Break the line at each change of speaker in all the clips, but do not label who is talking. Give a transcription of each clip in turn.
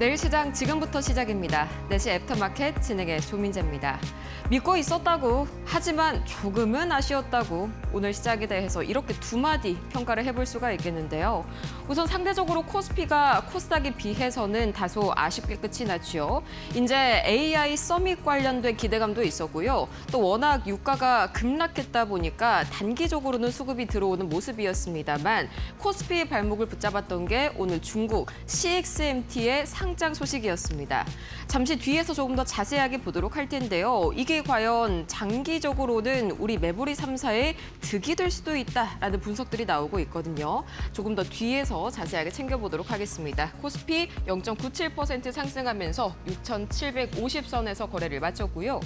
내일 시장 지금부터 시작입니다. 4시 애프터마켓 진행의 조민재입니다. 믿고 있었다고, 하지만 조금은 아쉬웠다고 오늘 시장에 대해서 이렇게 두 마디 평가를 해볼 수가 있겠는데요. 우선 상대적으로 코스피가 코스닥에 비해서는 다소 아쉽게 끝이 났죠. 이제 AI 서밋 관련된 기대감도 있었고요. 또 워낙 유가가 급락했다 보니까 단기적으로는 수급이 들어오는 모습이었습니다만 코스피의 발목을 붙잡았던 게 오늘 중국 CXMT의 상장 소식이었습니다. 잠시 뒤에서 조금 더 자세하게 보도록 할 텐데요. 이게 과연 장기적으로는 우리 메모리 3사의 득이 될 수도 있다라는 분석들이 나오고 있거든요. 조금 더 뒤에서 자세하게 챙겨보도록 하겠습니다. 코스피 0.97% 상승하면서 6,750선에서 거래를 마쳤고요.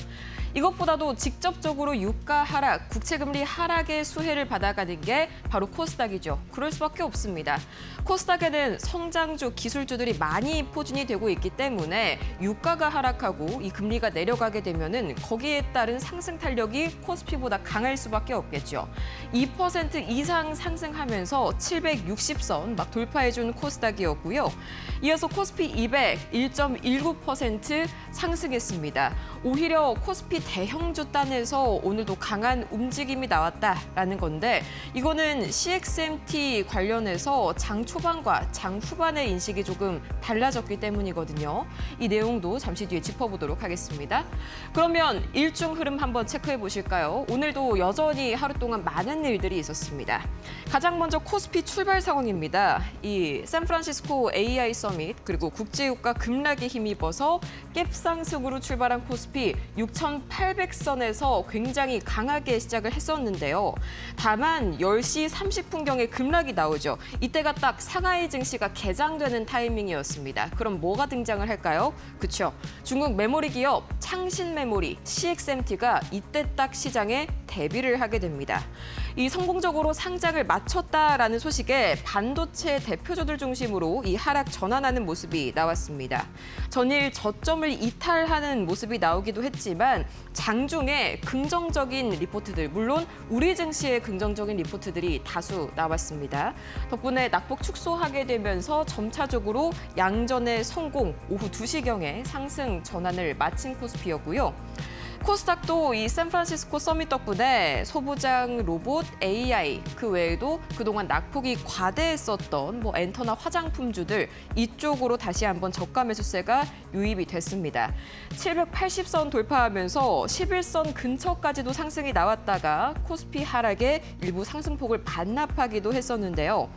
이것보다도 직접적으로 유가 하락, 국채금리 하락의 수혜를 받아가는 게 바로 코스닥이죠. 그럴 수밖에 없습니다. 코스닥에는 성장주, 기술주들이 많이 포진이 되고 있기 때문에 유가가 하락하고 이 금리가 내려가게 되면은 거기에 따른 상승 탄력이 코스피보다 강할 수밖에 없겠죠. 2% 이상 상승하면서 760선 막 돌파해준 코스닥이었고요. 이어서 코스피 200 1.19% 상승했습니다. 오히려 코스피 대형주 단에서 오늘도 강한 움직임이 나왔다라는 건데 이거는 CXMT 관련해서 장 초반과 장 후반의 인식이 조금 달라졌기 때문이거든요. 이 내용도 잠시 뒤에 짚어보도록 하겠습니다. 그러면 일중 흐름 한번 체크해 보실까요? 오늘도 여전히 하루 동안 많은 일들이 있었습니다. 가장 먼저 코스피 출발 상황입니다. 이 샌프란시스코 AI 서밋 그리고 국제유가 급락에 힘입어서 갭 상승으로 출발한 코스피 6,800선에서 굉장히 강하게 시작을 했었는데요. 다만 10시 30분경에 급락이 나오죠. 이때가 딱 상하이 증시가 개장되는 타이밍이었습니다. 그럼 뭐가 등장을 할까요? 그렇죠. 중국 메모리 기업 창신메모리 CXMT가 이때 딱 시장에 데뷔를 하게 됩니다. 이 성공적으로 상장을 마쳤다라는 소식에 반도체 대표주들 중심으로 이 하락 전환하는 모습이 나왔습니다. 전일 저점을 이탈하는 모습이 나오기도 했지만 장중에 긍정적인 리포트들, 물론 우리 증시의 긍정적인 리포트들이 다수 나왔습니다. 덕분에 낙폭 축소하게 되면서 점차적으로 양전의 성공, 오후 2시경에 상승 전환을 마친 코스피였고요. 코스닥도 이 샌프란시스코 서밋 덕분에 소부장, 로봇, AI 그 외에도 그동안 낙폭이 과대했었던 엔터나 화장품주들 이쪽으로 다시 한번 저가 매수세가 유입이 됐습니다. 780선 돌파하면서 11선 근처까지도 상승이 나왔다가 코스피 하락에 일부 상승폭을 반납하기도 했었는데요.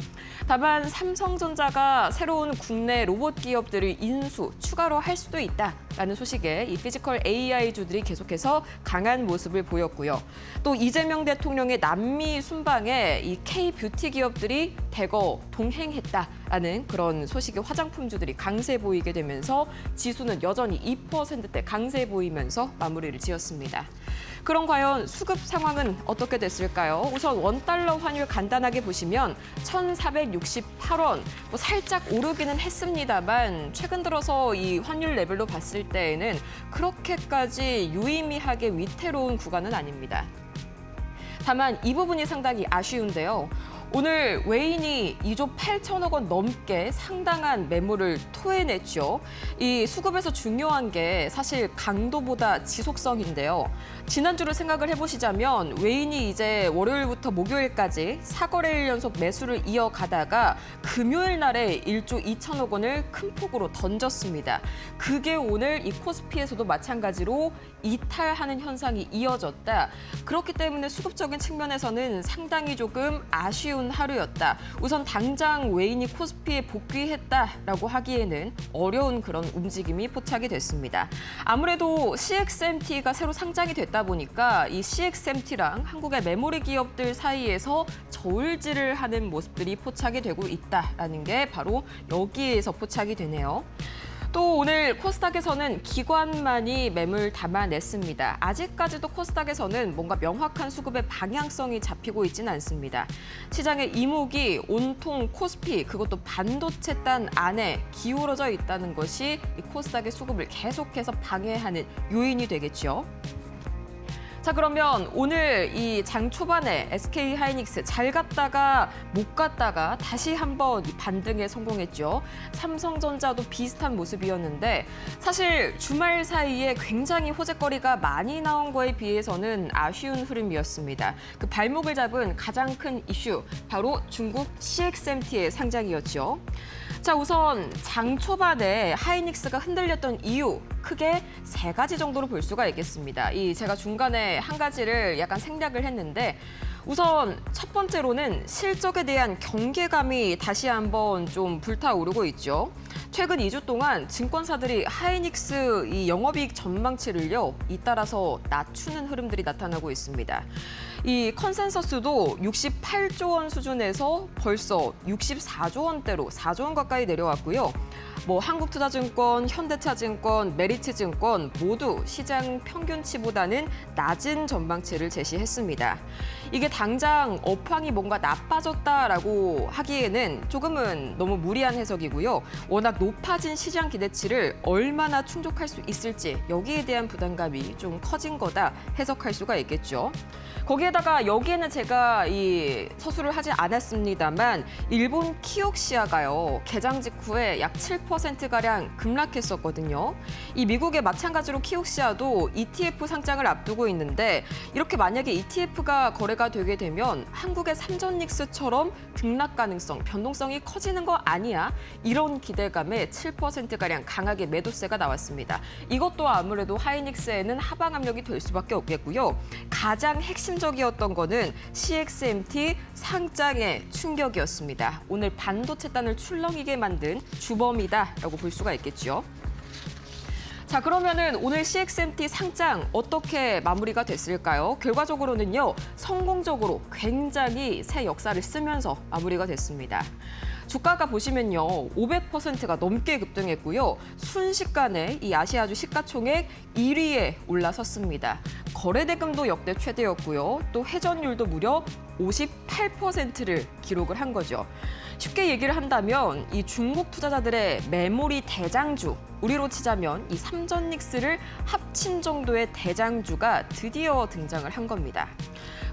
다만 삼성전자가 새로운 국내 로봇 기업들을 인수, 추가로 할 수도 있다라는 소식에 이 피지컬 AI주들이 계속해서 강한 모습을 보였고요. 또 이재명 대통령의 남미 순방에 이 K-뷰티 기업들이 대거 동행했다라는 그런 소식에 화장품주들이 강세 보이게 되면서 지수는 여전히 2%대 강세 보이면서 마무리를 지었습니다. 그럼 과연 수급 상황은 어떻게 됐을까요? 우선 원달러 환율 간단하게 보시면 1,468원, 살짝 오르기는 했습니다만 최근 들어서 이 환율 레벨로 봤을 때에는 그렇게까지 유의미하게 위태로운 구간은 아닙니다. 다만 이 부분이 상당히 아쉬운데요. 오늘 외인이 2조 8천억 원 넘게 상당한 매물을 토해냈죠. 이 수급에서 중요한 게 사실 강도보다 지속성인데요. 지난주를 생각을 해보시자면 외인이 이제 월요일부터 목요일까지 4거래일 연속 매수를 이어가다가 금요일 날에 1조 2천억 원을 큰 폭으로 던졌습니다. 그게 오늘 이 코스피에서도 마찬가지로 이탈하는 현상이 이어졌다. 그렇기 때문에 수급적인 측면에서는 상당히 조금 아쉬운 하루였다. 우선 당장 외인이 코스피에 복귀했다라고 하기에는 어려운 그런 움직임이 포착이 됐습니다. 아무래도 CXMT가 새로 상장이 됐다 보니까 이 CXMT랑 한국의 메모리 기업들 사이에서 저울질을 하는 모습들이 포착이 되고 있다라는 게 바로 여기에서 포착이 되네요. 또 오늘 코스닥에서는 기관만이 매물 담아냈습니다. 아직까지도 코스닥에서는 뭔가 명확한 수급의 방향성이 잡히고 있지는 않습니다. 시장의 이목이 온통 코스피, 그것도 반도체 단 안에 기울어져 있다는 것이 이 코스닥의 수급을 계속해서 방해하는 요인이 되겠죠. 자, 그러면 오늘 이 장 초반에 SK 하이닉스 잘 갔다가 못 갔다가 다시 한번 이 반등에 성공했죠. 삼성전자도 비슷한 모습이었는데 사실 주말 사이에 굉장히 호재거리가 많이 나온 거에 비해서는 아쉬운 흐름이었습니다. 그 발목을 잡은 가장 큰 이슈, 바로 중국 CXMT의 상장이었죠. 자, 우선 장 초반에 하이닉스가 흔들렸던 이유, 크게 세 가지 정도로 볼 수가 있겠습니다. 제가 중간에 한 가지를 약간 생략을 했는데, 우선 첫 번째로는 실적에 대한 경계감이 다시 한번 좀 불타오르고 있죠. 최근 2주 동안 증권사들이 하이닉스 이 영업이익 전망치를요, 잇따라서 낮추는 흐름들이 나타나고 있습니다. 이 컨센서스도 68조 원 수준에서 벌써 64조 원대로 4조 원 가까이 내려왔고요. 한국투자증권, 현대차증권, 메리츠증권 모두 시장 평균치보다는 낮은 전망치를 제시했습니다. 이게 당장 업황이 뭔가 나빠졌다라고 하기에는 조금은 너무 무리한 해석이고요. 워낙 높아진 시장 기대치를 얼마나 충족할 수 있을지 여기에 대한 부담감이 좀 커진 거다 해석할 수가 있겠죠. 거기에다가 여기에는 제가 이 서술을 하지 않았습니다만 일본 키옥시아가요, 개장 직후에 약 7%가량 급락했었거든요. 이 미국의 마찬가지로 키옥시아도 ETF 상장을 앞두고 있는데, 이렇게 만약에 ETF가 거래가 되게 되면 한국의 삼전닉스처럼 등락 가능성, 변동성이 커지는 거 아니야? 이런 기대감에 7%가량 강하게 매도세가 나왔습니다. 이것도 아무래도 하이닉스에는 하방 압력이 될 수밖에 없겠고요. 가장 핵심적이었던 거는 CXMT 상장의 충격이었습니다. 오늘 반도체단을 출렁이게 만든 주범이다라고 볼 수가 있겠죠. 자, 그러면은 오늘 CXMT 상장 어떻게 마무리가 됐을까요? 결과적으로는요, 성공적으로 굉장히 새 역사를 쓰면서 마무리가 됐습니다. 주가가 보시면요, 500%가 넘게 급등했고요. 순식간에 이 아시아주 시가총액 1위에 올라섰습니다. 거래대금도 역대 최대였고요. 또 회전율도 무려 58%를 기록을 한 거죠. 쉽게 얘기를 한다면 이 중국 투자자들의 메모리 대장주, 우리로 치자면 이 삼전닉스를 합친 정도의 대장주가 드디어 등장을 한 겁니다.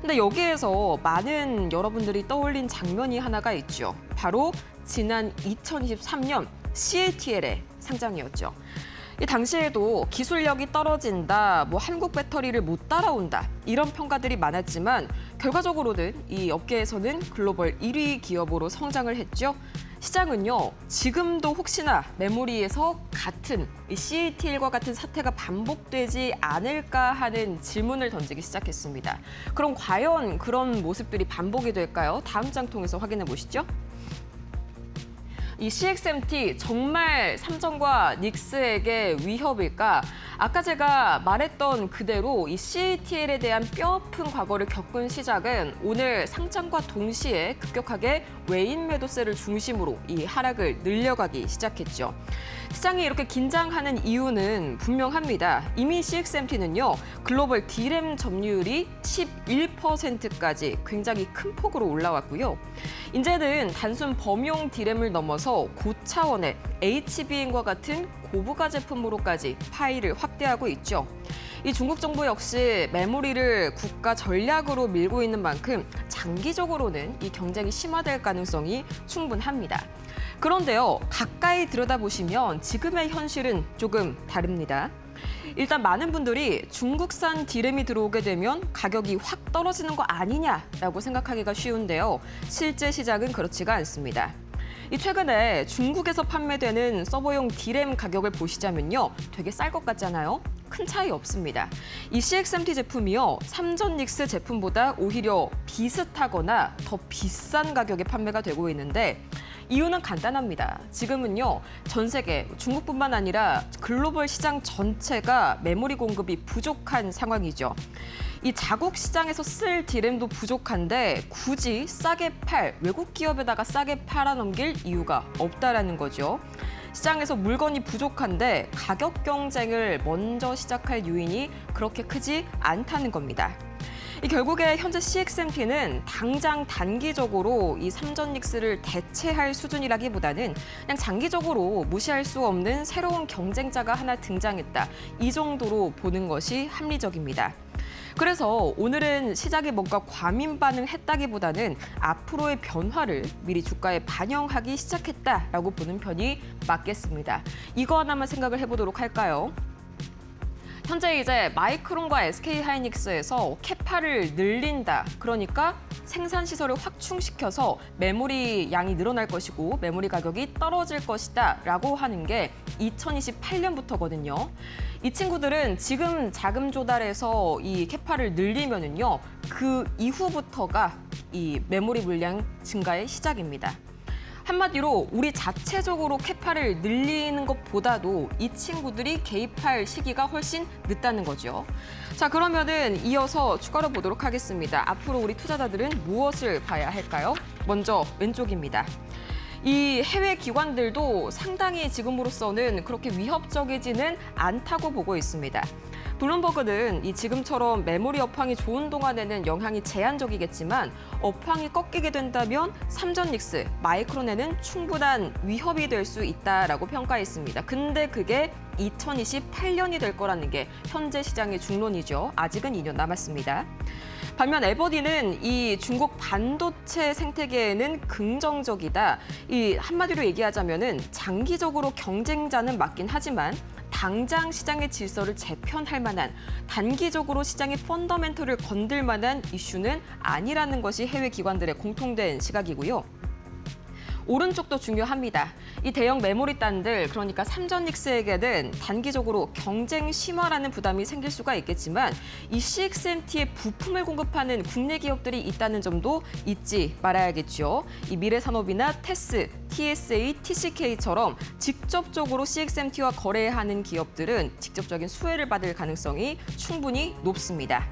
근데 여기에서 많은 여러분들이 떠올린 장면이 하나가 있죠. 바로 지난 2023년 CATL의 상장이었죠. 이 당시에도 기술력이 떨어진다, 한국 배터리를 못 따라온다, 이런 평가들이 많았지만 결과적으로는 이 업계에서는 글로벌 1위 기업으로 성장을 했죠. 시장은요, 지금도 혹시나 메모리에서 같은 이 CATL과 같은 사태가 반복되지 않을까 하는 질문을 던지기 시작했습니다. 그럼 과연 그런 모습들이 반복이 될까요? 다음 장 통해서 확인해 보시죠. 이 CXMT 정말 삼성과 닉스에게 위협일까? 아까 제가 말했던 그대로 이 CATL에 대한 뼈아픈 과거를 겪은 시장은 오늘 상장과 동시에 급격하게 외인 매도세를 중심으로 이 하락을 늘려가기 시작했죠. 시장이 이렇게 긴장하는 이유는 분명합니다. 이미 CXMT는요, 글로벌 D램 점유율이 11%까지 굉장히 큰 폭으로 올라왔고요. 이제는 단순 범용 D램을 넘어서 고차원의 HBM과 같은 고부가 제품으로까지 파일을 확대하고 있죠. 이 중국 정부 역시 메모리를 국가 전략으로 밀고 있는 만큼 장기적으로는 이 경쟁이 심화될 가능성이 충분합니다. 그런데요, 가까이 들여다보시면 지금의 현실은 조금 다릅니다. 일단 많은 분들이 중국산 D램이 들어오게 되면 가격이 확 떨어지는 거 아니냐라고 생각하기가 쉬운데요. 실제 시장은 그렇지가 않습니다. 최근에 중국에서 판매되는 서버용 D램 가격을 보시자면요, 되게 쌀 것 같잖아요. 큰 차이 없습니다. 이 CXMT 제품이요, 삼전닉스 제품보다 오히려 비슷하거나 더 비싼 가격에 판매가 되고 있는데, 이유는 간단합니다. 지금은요, 전 세계, 중국뿐만 아니라 글로벌 시장 전체가 메모리 공급이 부족한 상황이죠. 이 자국 시장에서 쓸 D램도 부족한데 굳이 외국 기업에다가 싸게 팔아넘길 이유가 없다라는 거죠. 시장에서 물건이 부족한데 가격 경쟁을 먼저 시작할 요인이 그렇게 크지 않다는 겁니다. 결국에 현재 CXMT는 당장 단기적으로 이 삼전닉스를 대체할 수준이라기보다는 그냥 장기적으로 무시할 수 없는 새로운 경쟁자가 하나 등장했다, 이 정도로 보는 것이 합리적입니다. 그래서 오늘은 시장이 뭔가 과민 반응했다기보다는 앞으로의 변화를 미리 주가에 반영하기 시작했다라고 보는 편이 맞겠습니다. 이거 하나만 생각을 해보도록 할까요? 현재 이제 마이크론과 SK하이닉스에서 캐파를 늘린다. 그러니까 생산 시설을 확충시켜서 메모리 양이 늘어날 것이고 메모리 가격이 떨어질 것이다 라고 하는 게 2028년부터거든요. 이 친구들은 지금 자금 조달해서 이 캐파를 늘리면은요. 그 이후부터가 이 메모리 물량 증가의 시작입니다. 한마디로 우리 자체적으로 캐파를 늘리는 것보다도 이 친구들이 개입할 시기가 훨씬 늦다는 거죠. 자, 그러면은 이어서 추가로 보도록 하겠습니다. 앞으로 우리 투자자들은 무엇을 봐야 할까요? 먼저 왼쪽입니다. 이 해외 기관들도 상당히 지금으로서는 그렇게 위협적이지는 않다고 보고 있습니다. 블룸버그는 이 지금처럼 메모리 업황이 좋은 동안에는 영향이 제한적이겠지만 업황이 꺾이게 된다면 삼전닉스, 마이크론에는 충분한 위협이 될 수 있다라고 평가했습니다. 근데 그게 2028년이 될 거라는 게 현재 시장의 중론이죠. 아직은 2년 남았습니다. 반면 에버디는 이 중국 반도체 생태계에는 긍정적이다. 이 한마디로 얘기하자면은 장기적으로 경쟁자는 맞긴 하지만 당장 시장의 질서를 재편할 만한 단기적으로 시장의 펀더멘털을 건들 만한 이슈는 아니라는 것이 해외 기관들의 공통된 시각이고요. 오른쪽도 중요합니다. 이 대형 메모리단들, 그러니까 삼전닉스에게는 단기적으로 경쟁 심화라는 부담이 생길 수가 있겠지만 이 CXMT에 부품을 공급하는 국내 기업들이 있다는 점도 잊지 말아야겠죠. 이 미래산업이나 테스, TSA, TCK처럼 직접적으로 CXMT와 거래하는 기업들은 직접적인 수혜를 받을 가능성이 충분히 높습니다.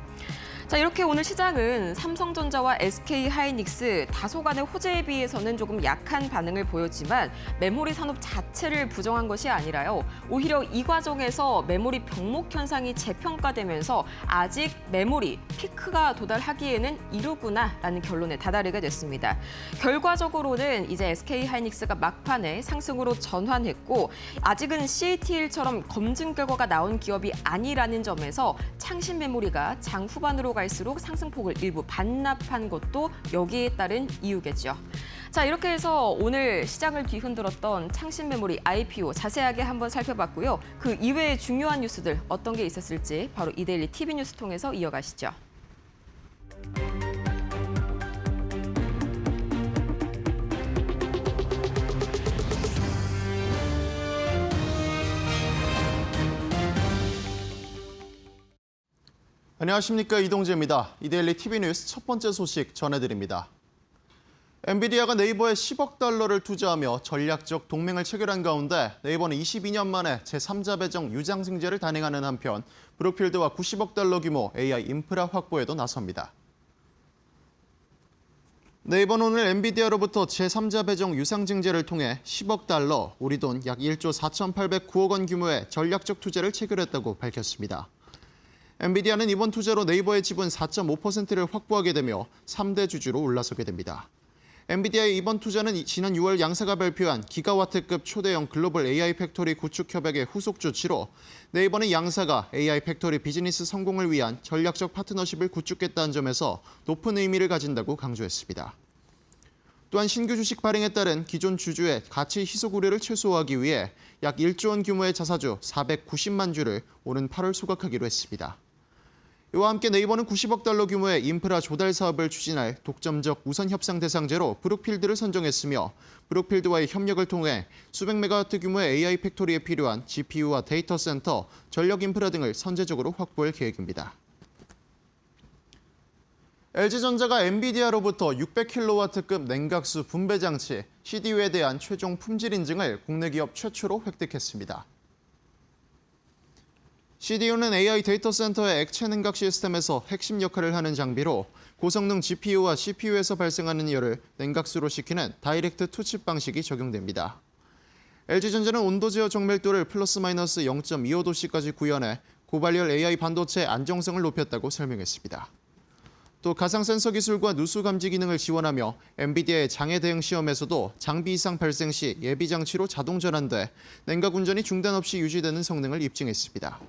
자, 이렇게 오늘 시장은 삼성전자와 SK하이닉스 다소간의 호재에 비해서는 조금 약한 반응을 보였지만 메모리 산업 자체를 부정한 것이 아니라요. 오히려 이 과정에서 메모리 병목 현상이 재평가되면서 아직 메모리 피크가 도달하기에는 이르구나라는 결론에 다다르게 됐습니다. 결과적으로는 이제 SK하이닉스가 막판에 상승으로 전환했고 아직은 CATL처럼 검증 결과가 나온 기업이 아니라는 점에서 창신 메모리가 장 후반으로 갈수록 상승폭을 일부 반납한 것도 여기에 따른 이유겠죠. 자, 이렇게 해서 오늘 시장을 뒤흔들었던 창신 메모리 IPO 자세하게 한번 살펴봤고요. 그 이외의 중요한 뉴스들 어떤 게 있었을지 바로 이데일리 TV 뉴스 통해서 이어가시죠.
안녕하십니까, 이동재입니다. 이데일리 TV 뉴스 첫 번째 소식 전해드립니다. 엔비디아가 네이버에 10억 달러를 투자하며 전략적 동맹을 체결한 가운데 네이버는 22년 만에 제3자 배정 유상증자를 단행하는 한편 브룩필드와 90억 달러 규모 AI 인프라 확보에도 나섭니다. 네이버는 오늘 엔비디아로부터 제3자 배정 유상증자를 통해 10억 달러, 우리 돈 약 1조 4,809억 원 규모의 전략적 투자를 체결했다고 밝혔습니다. 엔비디아는 이번 투자로 네이버의 지분 4.5%를 확보하게 되며 3대 주주로 올라서게 됩니다. 엔비디아의 이번 투자는 지난 6월 양사가 발표한 기가와트급 초대형 글로벌 AI 팩토리 구축 협약의 후속 조치로 네이버는 양사가 AI 팩토리 비즈니스 성공을 위한 전략적 파트너십을 구축했다는 점에서 높은 의미를 가진다고 강조했습니다. 또한 신규 주식 발행에 따른 기존 주주의 가치 희석 우려를 최소화하기 위해 약 1조 원 규모의 자사주 490만 주를 오는 8월 소각하기로 했습니다. 이와 함께 네이버는 90억 달러 규모의 인프라 조달 사업을 추진할 독점적 우선 협상 대상제로 브룩필드를 선정했으며 브룩필드와의 협력을 통해 수백 메가와트 규모의 AI 팩토리에 필요한 GPU와 데이터 센터, 전력 인프라 등을 선제적으로 확보할 계획입니다. LG전자가 엔비디아로부터 600kW급 냉각수 분배 장치 CDU에 대한 최종 품질 인증을 국내 기업 최초로 획득했습니다. CDU는 AI 데이터 센터의 액체 냉각 시스템에서 핵심 역할을 하는 장비로 고성능 GPU와 CPU에서 발생하는 열을 냉각수로 식히는 다이렉트 투칩 방식이 적용됩니다. LG전자는 온도 제어 정밀도를 플러스 마이너스 0.25도씨까지 구현해 고발열 AI 반도체 안정성을 높였다고 설명했습니다. 또 가상 센서 기술과 누수 감지 기능을 지원하며 엔비디아의 장애 대응 시험에서도 장비 이상 발생 시 예비 장치로 자동 전환돼 냉각 운전이 중단 없이 유지되는 성능을 입증했습니다.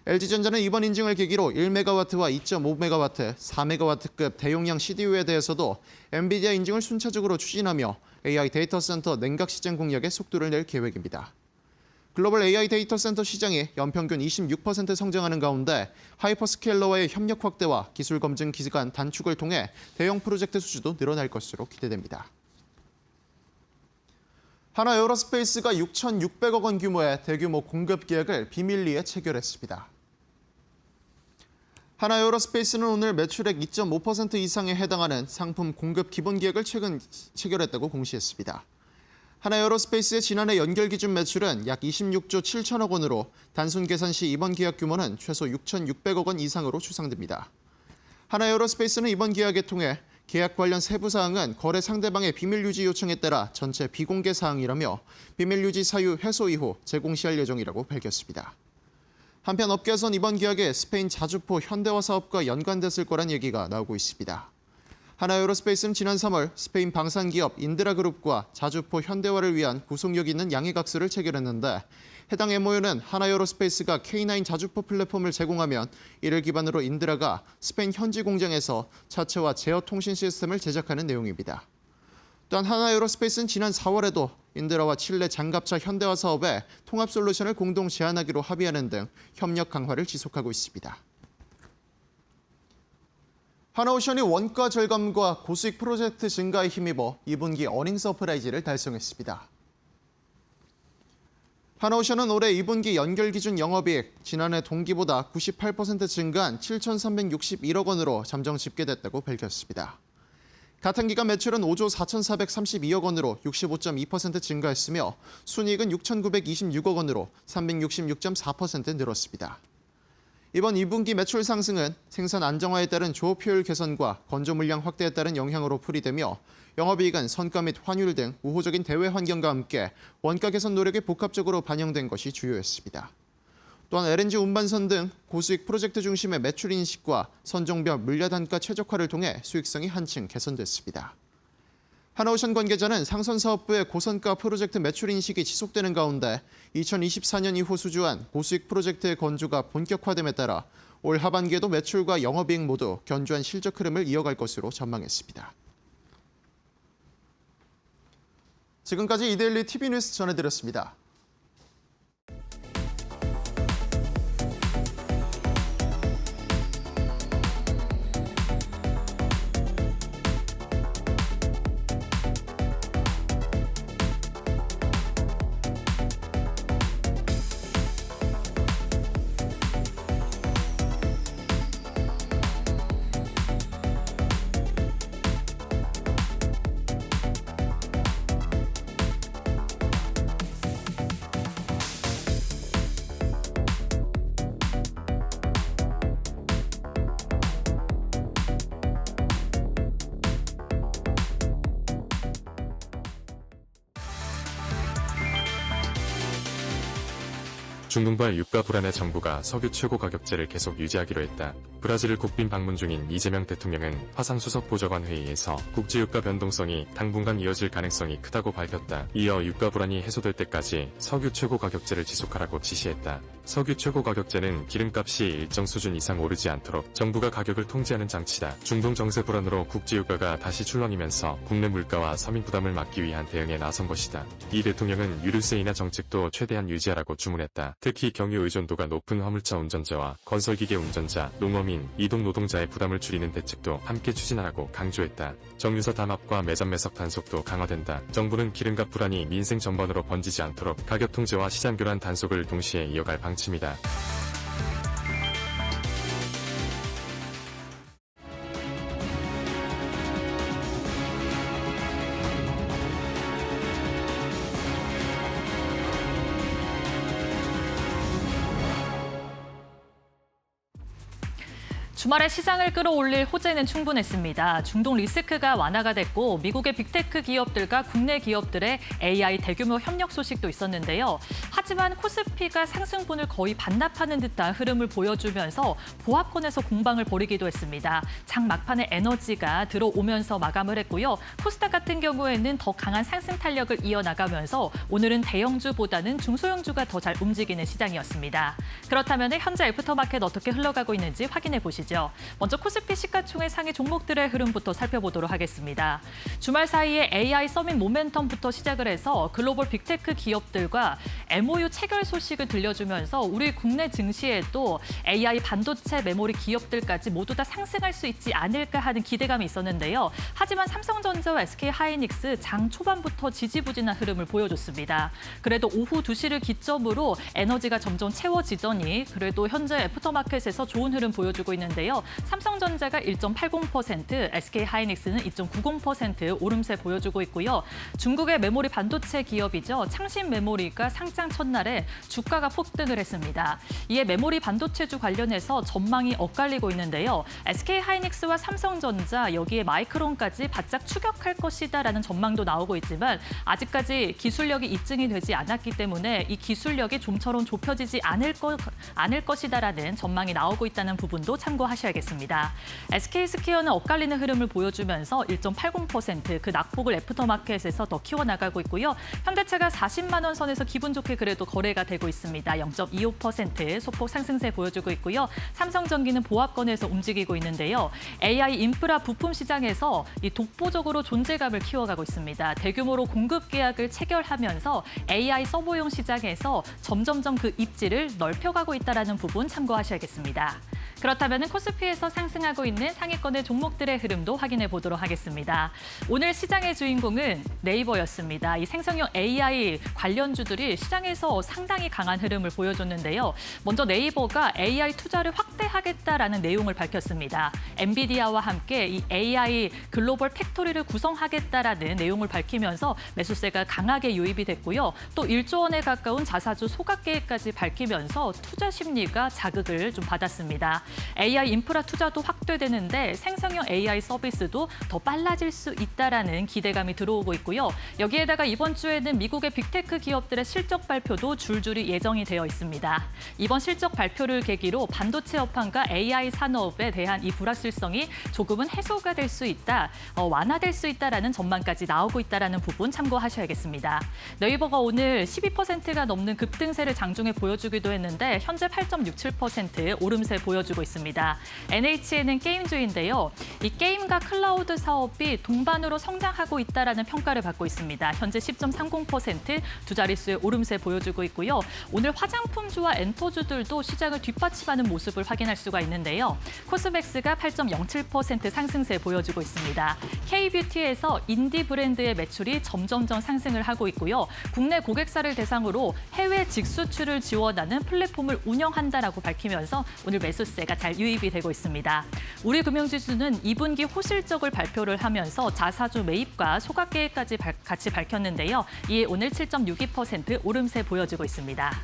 LG전자는 이번 인증을 계기로 1메가와트와 2.5메가와트, 4메가와트급 대용량 CDU에 대해서도 엔비디아 인증을 순차적으로 추진하며 AI 데이터 센터 냉각 시장 공략에 속도를 낼 계획입니다. 글로벌 AI 데이터 센터 시장이 연평균 26% 성장하는 가운데 하이퍼스케일러와의 협력 확대와 기술 검증 기간 단축을 통해 대형 프로젝트 수주도 늘어날 것으로 기대됩니다. 하나 에어로스페이스가 6,600억 원 규모의 대규모 공급 계약을 비밀리에 체결했습니다. 하나 에어로스페이스는 오늘 매출액 2.5% 이상에 해당하는 상품 공급 기본 계약을 최근 체결했다고 공시했습니다. 하나 에어로스페이스의 지난해 연결 기준 매출은 약 26조 7천억 원으로 단순 계산 시 이번 계약 규모는 최소 6,600억 원 이상으로 추상됩니다. 하나 에어로스페이스는 이번 계약에 통해 계약 관련 세부 사항은 거래 상대방의 비밀 유지 요청에 따라 전체 비공개 사항이라며 비밀 유지 사유 해소 이후 재공시할 예정이라고 밝혔습니다. 한편 업계에선 이번 계약에 스페인 자주포 현대화 사업과 연관됐을 거란 얘기가 나오고 있습니다. 하나 에어로스페이스는 지난 3월 스페인 방산기업 인드라그룹과 자주포 현대화를 위한 구속력 있는 양해각서를 체결했는데 해당 MOU는 하나 에어로스페이스가 K9 자주포 플랫폼을 제공하면 이를 기반으로 인드라가 스페인 현지 공장에서 차체와 제어 통신 시스템을 제작하는 내용입니다. 또한 하나 에어로스페이스는 지난 4월에도 인드라와 칠레 장갑차 현대화 사업에 통합 솔루션을 공동 제안하기로 합의하는 등 협력 강화를 지속하고 있습니다. 하나오션이 원가 절감과 고수익 프로젝트 증가에 힘입어 2분기 어닝 서프라이즈를 달성했습니다. 하나오션은 올해 2분기 연결 기준 영업이익 지난해 동기보다 98% 증가한 7,361억 원으로 잠정 집계됐다고 밝혔습니다. 같은 기간 매출은 5조 4,432억 원으로 65.2% 증가했으며 순이익은 6,926억 원으로 366.4% 늘었습니다. 이번 2분기 매출 상승은 생산 안정화에 따른 조업 효율 개선과 건조 물량 확대에 따른 영향으로 풀이되며 영업이익은 선가 및 환율 등 우호적인 대외 환경과 함께 원가 개선 노력이 복합적으로 반영된 것이 주요였습니다. 또한 LNG 운반선 등 고수익 프로젝트 중심의 매출 인식과 선종별 물량 단가 최적화를 통해 수익성이 한층 개선됐습니다. 하나오션 관계자는 상선 사업부의 고선가 프로젝트 매출 인식이 지속되는 가운데 2024년 이후 수주한 고수익 프로젝트의 건조가 본격화됨에 따라 올 하반기에도 매출과 영업이익 모두 견조한 실적 흐름을 이어갈 것으로 전망했습니다. 지금까지 이데일리 TV 뉴스 전해드렸습니다.
중동발 유가 불안에 정부가 석유 최고 가격제를 계속 유지하기로 했다. 브라질을 국빈 방문 중인 이재명 대통령은 화상수석 보좌관 회의에서 국제유가 변동성이 당분간 이어질 가능성이 크다고 밝혔다. 이어 유가 불안이 해소될 때까지 석유 최고 가격제를 지속하라고 지시했다. 석유 최고 가격제는 기름값이 일정 수준 이상 오르지 않도록 정부가 가격을 통제하는 장치다. 중동 정세 불안으로 국제유가가 다시 출렁이면서 국내 물가와 서민 부담을 막기 위한 대응에 나선 것이다. 이 대통령은 유류세 인하 정책도 최대한 유지하라고 주문했다. 특히 경유 의존도가 높은 화물차 운전자와 건설기계 운전자, 농어민, 이동 노동자의 부담을 줄이는 대책도 함께 추진하라고 강조했다. 정유사 담합과 매점 매석 단속도 강화된다. 정부는 기름값 불안이 민생 전반으로 번지지 않도록 가격 통제와 시장 교란 단속을 동시에 이어갈 방침이다.
주말에 시장을 끌어올릴 호재는 충분했습니다. 중동 리스크가 완화가 됐고 미국의 빅테크 기업들과 국내 기업들의 AI 대규모 협력 소식도 있었는데요. 하지만 코스피가 상승분을 거의 반납하는 듯한 흐름을 보여주면서 보합권에서 공방을 벌이기도 했습니다. 장 막판에 에너지가 들어오면서 마감을 했고요. 코스닥 같은 경우에는 더 강한 상승 탄력을 이어나가면서 오늘은 대형주보다는 중소형주가 더 잘 움직이는 시장이었습니다. 그렇다면 현재 애프터마켓 어떻게 흘러가고 있는지 확인해 보시죠. 먼저 코스피 시가총액 상위 종목들의 흐름부터 살펴보도록 하겠습니다. 주말 사이에 AI 서밋 모멘텀부터 시작을 해서 글로벌 빅테크 기업들과 MOU 체결 소식을 들려주면서 우리 국내 증시에도 AI 반도체 메모리 기업들까지 모두 다 상승할 수 있지 않을까 하는 기대감이 있었는데요. 하지만 삼성전자와 SK하이닉스 장 초반부터 지지부진한 흐름을 보여줬습니다. 그래도 오후 2시를 기점으로 에너지가 점점 채워지더니 그래도 현재 애프터마켓에서 좋은 흐름 보여주고 있는데요. 삼성전자가 1.80%, SK하이닉스는 2.90% 오름세 보여주고 있고요. 중국의 메모리 반도체 기업이죠. 창신 메모리가 상장 첫날에 주가가 폭등을 했습니다. 이에 메모리 반도체주 관련해서 전망이 엇갈리고 있는데요. SK하이닉스와 삼성전자 여기에 마이크론까지 바짝 추격할 것이다라는 전망도 나오고 있지만 아직까지 기술력이 입증이 되지 않았기 때문에 이 기술력이 좀처럼 좁혀지지 않을 것이다라는 전망이 나오고 있다는 부분도 참고하셔야겠습니다. SK스퀘어는 엇갈리는 흐름을 보여주면서 1.80% 그 낙폭을 애프터마켓에서 더 키워나가고 있고요. 현대차가 40만 원 선에서 기분 좋게 그래도 거래가 되고 있습니다. 0.25% 소폭 상승세 보여주고 있고요. 삼성전기는 보합권에서 움직이고 있는데요. AI 인프라 부품 시장에서 이 독보적으로 존재감을 키워가고 있습니다. 대규모로 공급 계약을 체결하면서 AI 서버용 시장에서 점점점 그 입지를 넓혀가고 있다는 부분 참고하셔야겠습니다. 그렇다면 코스피에서 상승하고 있는 상위권의 종목들의 흐름도 확인해 보도록 하겠습니다. 오늘 시장의 주인공은 네이버였습니다. 이 생성형 AI 관련주들이 시장에서 상당히 강한 흐름을 보여줬는데요. 먼저 네이버가 AI 투자를 확대하겠다라는 내용을 밝혔습니다. 엔비디아와 함께 이 AI 글로벌 팩토리를 구성하겠다라는 내용을 밝히면서 매수세가 강하게 유입이 됐고요. 또 1조 원에 가까운 자사주 소각 계획까지 밝히면서 투자 심리가 자극을 좀 받았습니다. AI 인프라 투자도 확대되는데 생성형 AI 서비스도 더 빨라질 수 있다라는 기대감이 들어오고 있고요. 여기에다가 이번 주에는 미국의 빅테크 기업들의 실적 발표도 줄줄이 예정이 되어 있습니다. 이번 실적 발표를 계기로 반도체 업황과 AI 산업에 대한 이 불확실성이 조금은 해소가 될 수 있다, 완화될 수 있다라는 전망까지 나오고 있다라는 부분 참고하셔야겠습니다. 네이버가 오늘 12%가 넘는 급등세를 장중에 보여주기도 했는데 현재 8.67% 오름세 보여주고 있습니다. NHN은 게임주인데요. 이 게임과 클라우드 사업이 동반으로 성장하고 있다라는 평가를 받고 있습니다. 현재 10.30% 두 자릿수의 오름세 보여주고 있고요. 오늘 화장품주와 엔터주들도 시장을 뒷받침하는 모습을 확인할 수가 있는데요. 코스맥스가 8.07% 상승세 보여주고 있습니다. K뷰티에서 인디 브랜드의 매출이 점점점 상승을 하고 있고요. 국내 고객사를 대상으로 해외 직수출을 지원하는 플랫폼을 운영한다라고 밝히면서 오늘 매수세가 잘 유입이 되고 있습니다. 우리금융지수는 2분기 호실적을 발표를 하면서 자사주 매입과 소각 계획까지 같이 밝혔는데요. 이에 오늘 7.62% 오름세 보여주고 있습니다.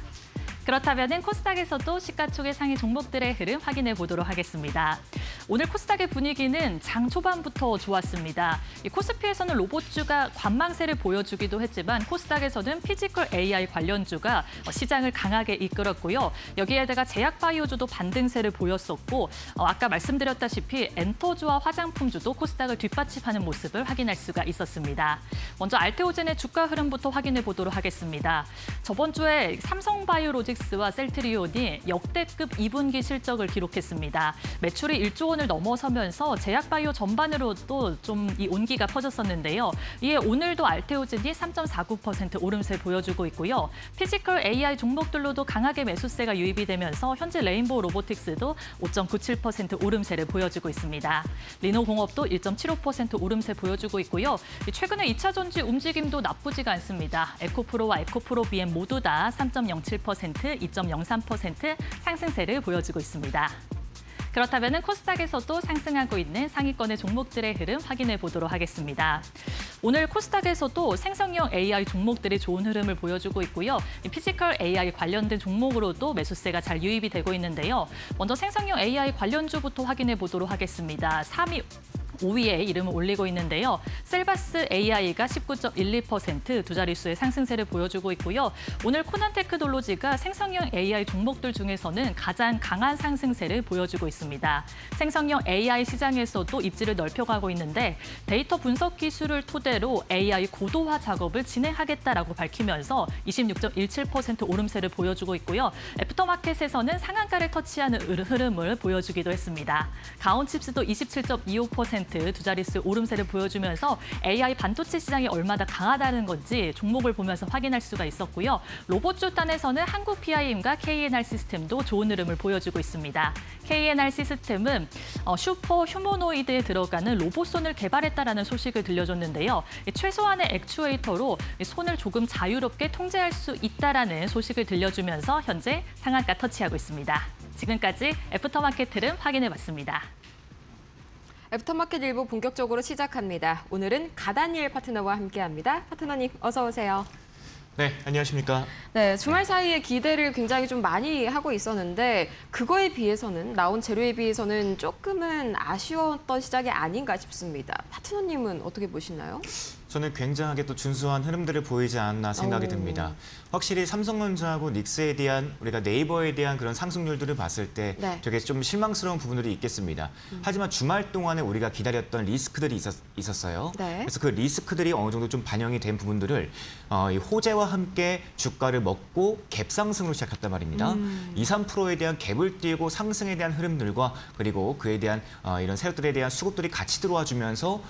그렇다면 코스닥에서도 시가총액 상위 종목들의 흐름 확인해 보도록 하겠습니다. 오늘 코스닥의 분위기는 장 초반부터 좋았습니다. 이 코스피에서는 로봇주가 관망세를 보여주기도 했지만 코스닥에서는 피지컬 AI 관련주가 시장을 강하게 이끌었고요. 여기에다가 제약바이오주도 반등세를 보였었고 아까 말씀드렸다시피 엔터주와 화장품주도 코스닥을 뒷받침하는 모습을 확인할 수가 있었습니다. 먼저 알테오젠의 주가 흐름부터 확인해 보도록 하겠습니다. 저번 주에 삼성바이오로직스와 셀트리온이 역대급 2분기 실적을 기록했습니다. 매출이 1조 원을 넘어서면서 제약바이오 전반으로도 좀 이 온기가 퍼졌었는데요. 이에 오늘도 알테오젠이 3.49% 오름세 보여주고 있고요. 피지컬 AI 종목들로도 강하게 매수세가 유입이 되면서 현재 레인보우 로보틱스도 5.97% 오름세를 보여주고 있습니다. 리노공업도 1.75% 오름세 보여주고 있고요. 최근에 2차 전지 움직임도 나쁘지가 않습니다. 에코프로와 에코프로 BM 모두 다 3.07%, 2.03% 상승세를 보여주고 있습니다. 그렇다면 코스닥에서도 상승하고 있는 상위권의 종목들의 흐름 확인해 보도록 하겠습니다. 오늘 코스닥에서도 생성형 AI 종목들이 좋은 흐름을 보여주고 있고요. 피지컬 AI 관련된 종목으로도 매수세가 잘 유입이 되고 있는데요. 먼저 생성형 AI 관련주부터 확인해 보도록 하겠습니다. 5위에 이름을 올리고 있는데요. 셀바스 AI가 19.12% 두 자릿수의 상승세를 보여주고 있고요. 오늘 코난 테크놀로지가 생성형 AI 종목들 중에서는 가장 강한 상승세를 보여주고 있습니다. 생성형 AI 시장에서도 입지를 넓혀가고 있는데 데이터 분석 기술을 토대로 AI 고도화 작업을 진행하겠다라고 밝히면서 26.17% 오름세를 보여주고 있고요. 애프터마켓에서는 상한가를 터치하는 흐름을 보여주기도 했습니다. 가온칩스도 27.25% 두 자릿수 오름세를 보여주면서 AI 반도체 시장이 얼마나 강하다는 건지 종목을 보면서 확인할 수가 있었고요. 로봇주 단에서는 한국 PIM과 KNR 시스템도 좋은 흐름을 보여주고 있습니다. KNR 시스템은 슈퍼 휴머노이드에 들어가는 로봇손을 개발했다라는 소식을 들려줬는데요. 최소한의 액추에이터로 손을 조금 자유롭게 통제할 수 있다라는 소식을 들려주면서 현재 상한가 터치하고 있습니다. 지금까지 애프터마켓 흐름 확인해봤습니다.
애프터마켓 일부 본격적으로 시작합니다. 오늘은 가다니엘 파트너와 함께합니다. 파트너님 어서 오세요.
네, 안녕하십니까.
네, 주말 사이에 기대를 굉장히 좀 많이 하고 있었는데 그거에 비해서는 나온 재료에 비해서는 조금은 아쉬웠던 시작이 아닌가 싶습니다. 파트너님은 어떻게 보시나요?
저는 굉장하게 또 준수한 흐름들을 보이지 않았나 생각이 듭니다. 확실히 삼성전자하고 닉스에 대한 우리가 네이버에 대한 그런 상승률들을 봤을 때
네.
되게 좀 실망스러운 부분들이 있겠습니다. 하지만 주말 동안에 우리가 기다렸던 리스크들이 있었어요.
네.
그래서 그 리스크들이 어느 정도 좀 반영이 된 부분들을 이 호재와 함께 주가를 먹고 갭 상승으로 시작했단 말입니다. 2, 3%에 대한 갭을 띄고 상승에 대한 흐름들과 그리고 그에 대한 이런 세력들에 대한 수급들이 같이 들어와 주면서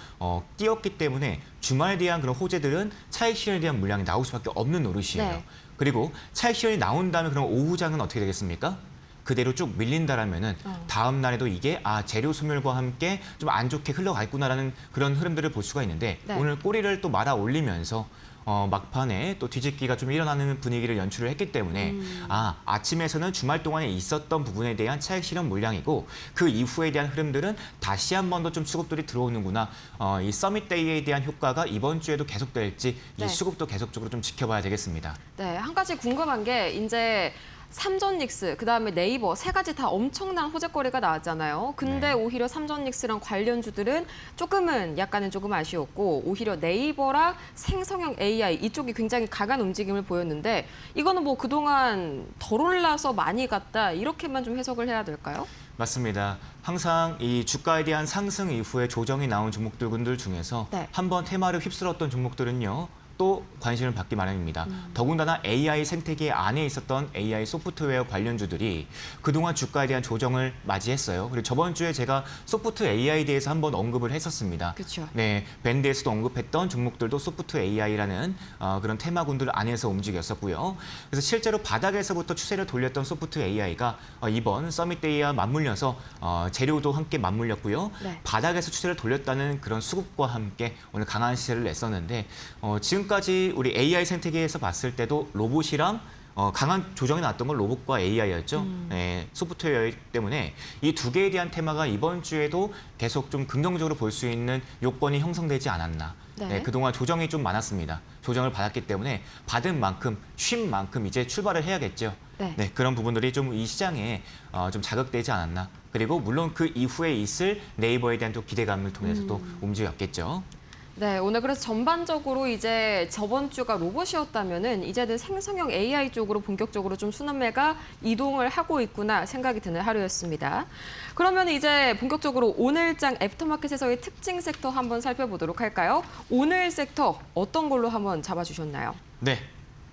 뛰었기 때문에 주말에 대한 그런 호재들은 차익 실현에 대한 물량이 나올 수밖에 없는 노릇이에요.
네.
그리고 차익 실현이 나온 다음에 그럼 오후장은 어떻게 되겠습니까? 그대로 쭉 밀린다라면은 다음 날에도 이게 재료 소멸과 함께 좀 안 좋게 흘러가있구나라는 그런 흐름들을 볼 수가 있는데
네.
오늘 꼬리를 또 말아 올리면서 막판에 또 뒤집기가 좀 일어나는 분위기를 연출을 했기 때문에 아침에서는 주말 동안에 있었던 부분에 대한 차익 실현 물량이고 그 이후에 대한 흐름들은 다시 한 번 더 좀 수급들이 들어오는구나. 이 서밋데이에 대한 효과가 이번 주에도 계속될지
네.
이 수급도 계속적으로 좀 지켜봐야 되겠습니다.
네, 한 가지 궁금한 게 이제 삼전닉스, 그다음에 네이버 세 가지 다 엄청난 호재거리가 나왔잖아요. 근데
네.
오히려 삼전닉스랑 관련주들은 약간은 조금 아쉬웠고 오히려 네이버랑 생성형 AI 이쪽이 굉장히 강한 움직임을 보였는데 이거는 뭐 그동안 덜 올라서 많이 갔다 이렇게만 좀 해석을 해야 될까요?
맞습니다. 항상 이 주가에 대한 상승 이후에 조정이 나온 종목들 중에서
네.
한번 테마를 휩쓸었던 종목들은요. 또 관심을 받기 마련입니다. 더군다나 AI 생태계 안에 있었던 AI 소프트웨어 관련주들이 그동안 주가에 대한 조정을 맞이했어요. 그리고 저번 주에 제가 소프트 AI에 대해서 한번 언급을 했었습니다.
그렇죠.
네, 밴드에서도 언급했던 종목들도 소프트 AI라는 그런 테마군들 안에서 움직였었고요. 그래서 실제로 바닥에서부터 추세를 돌렸던 소프트 AI가 이번 서밋데이와 맞물려서 재료도 함께 맞물렸고요.
네.
바닥에서 추세를 돌렸다는 그런 수급과 함께 오늘 강한 시세를 냈었는데 지금까지 우리 AI 생태계에서 봤을 때도 로봇이랑 강한 조정이 나왔던 건 로봇과 AI였죠. 네, 소프트웨어 때문에 이 두 개에 대한 테마가 이번 주에도 계속 좀 긍정적으로 볼 수 있는 요건이 형성되지 않았나.
네.
네, 그동안 조정이 좀 많았습니다. 조정을 받았기 때문에 받은 만큼, 쉰 만큼 이제 출발을 해야겠죠.
네.
네, 그런 부분들이 좀 이 시장에 좀 자극되지 않았나. 그리고 물론 그 이후에 있을 네이버에 대한 또 기대감을 통해서도 움직였겠죠.
네, 오늘 그래서 전반적으로 이제 저번 주가 로봇이었다면은 이제는 생성형 AI 쪽으로 본격적으로 좀 순환매가 이동을 하고 있구나 생각이 드는 하루였습니다. 그러면 이제 본격적으로 오늘장 애프터마켓에서의 특징 섹터 한번 살펴보도록 할까요? 오늘 섹터 어떤 걸로 한번 잡아주셨나요?
네,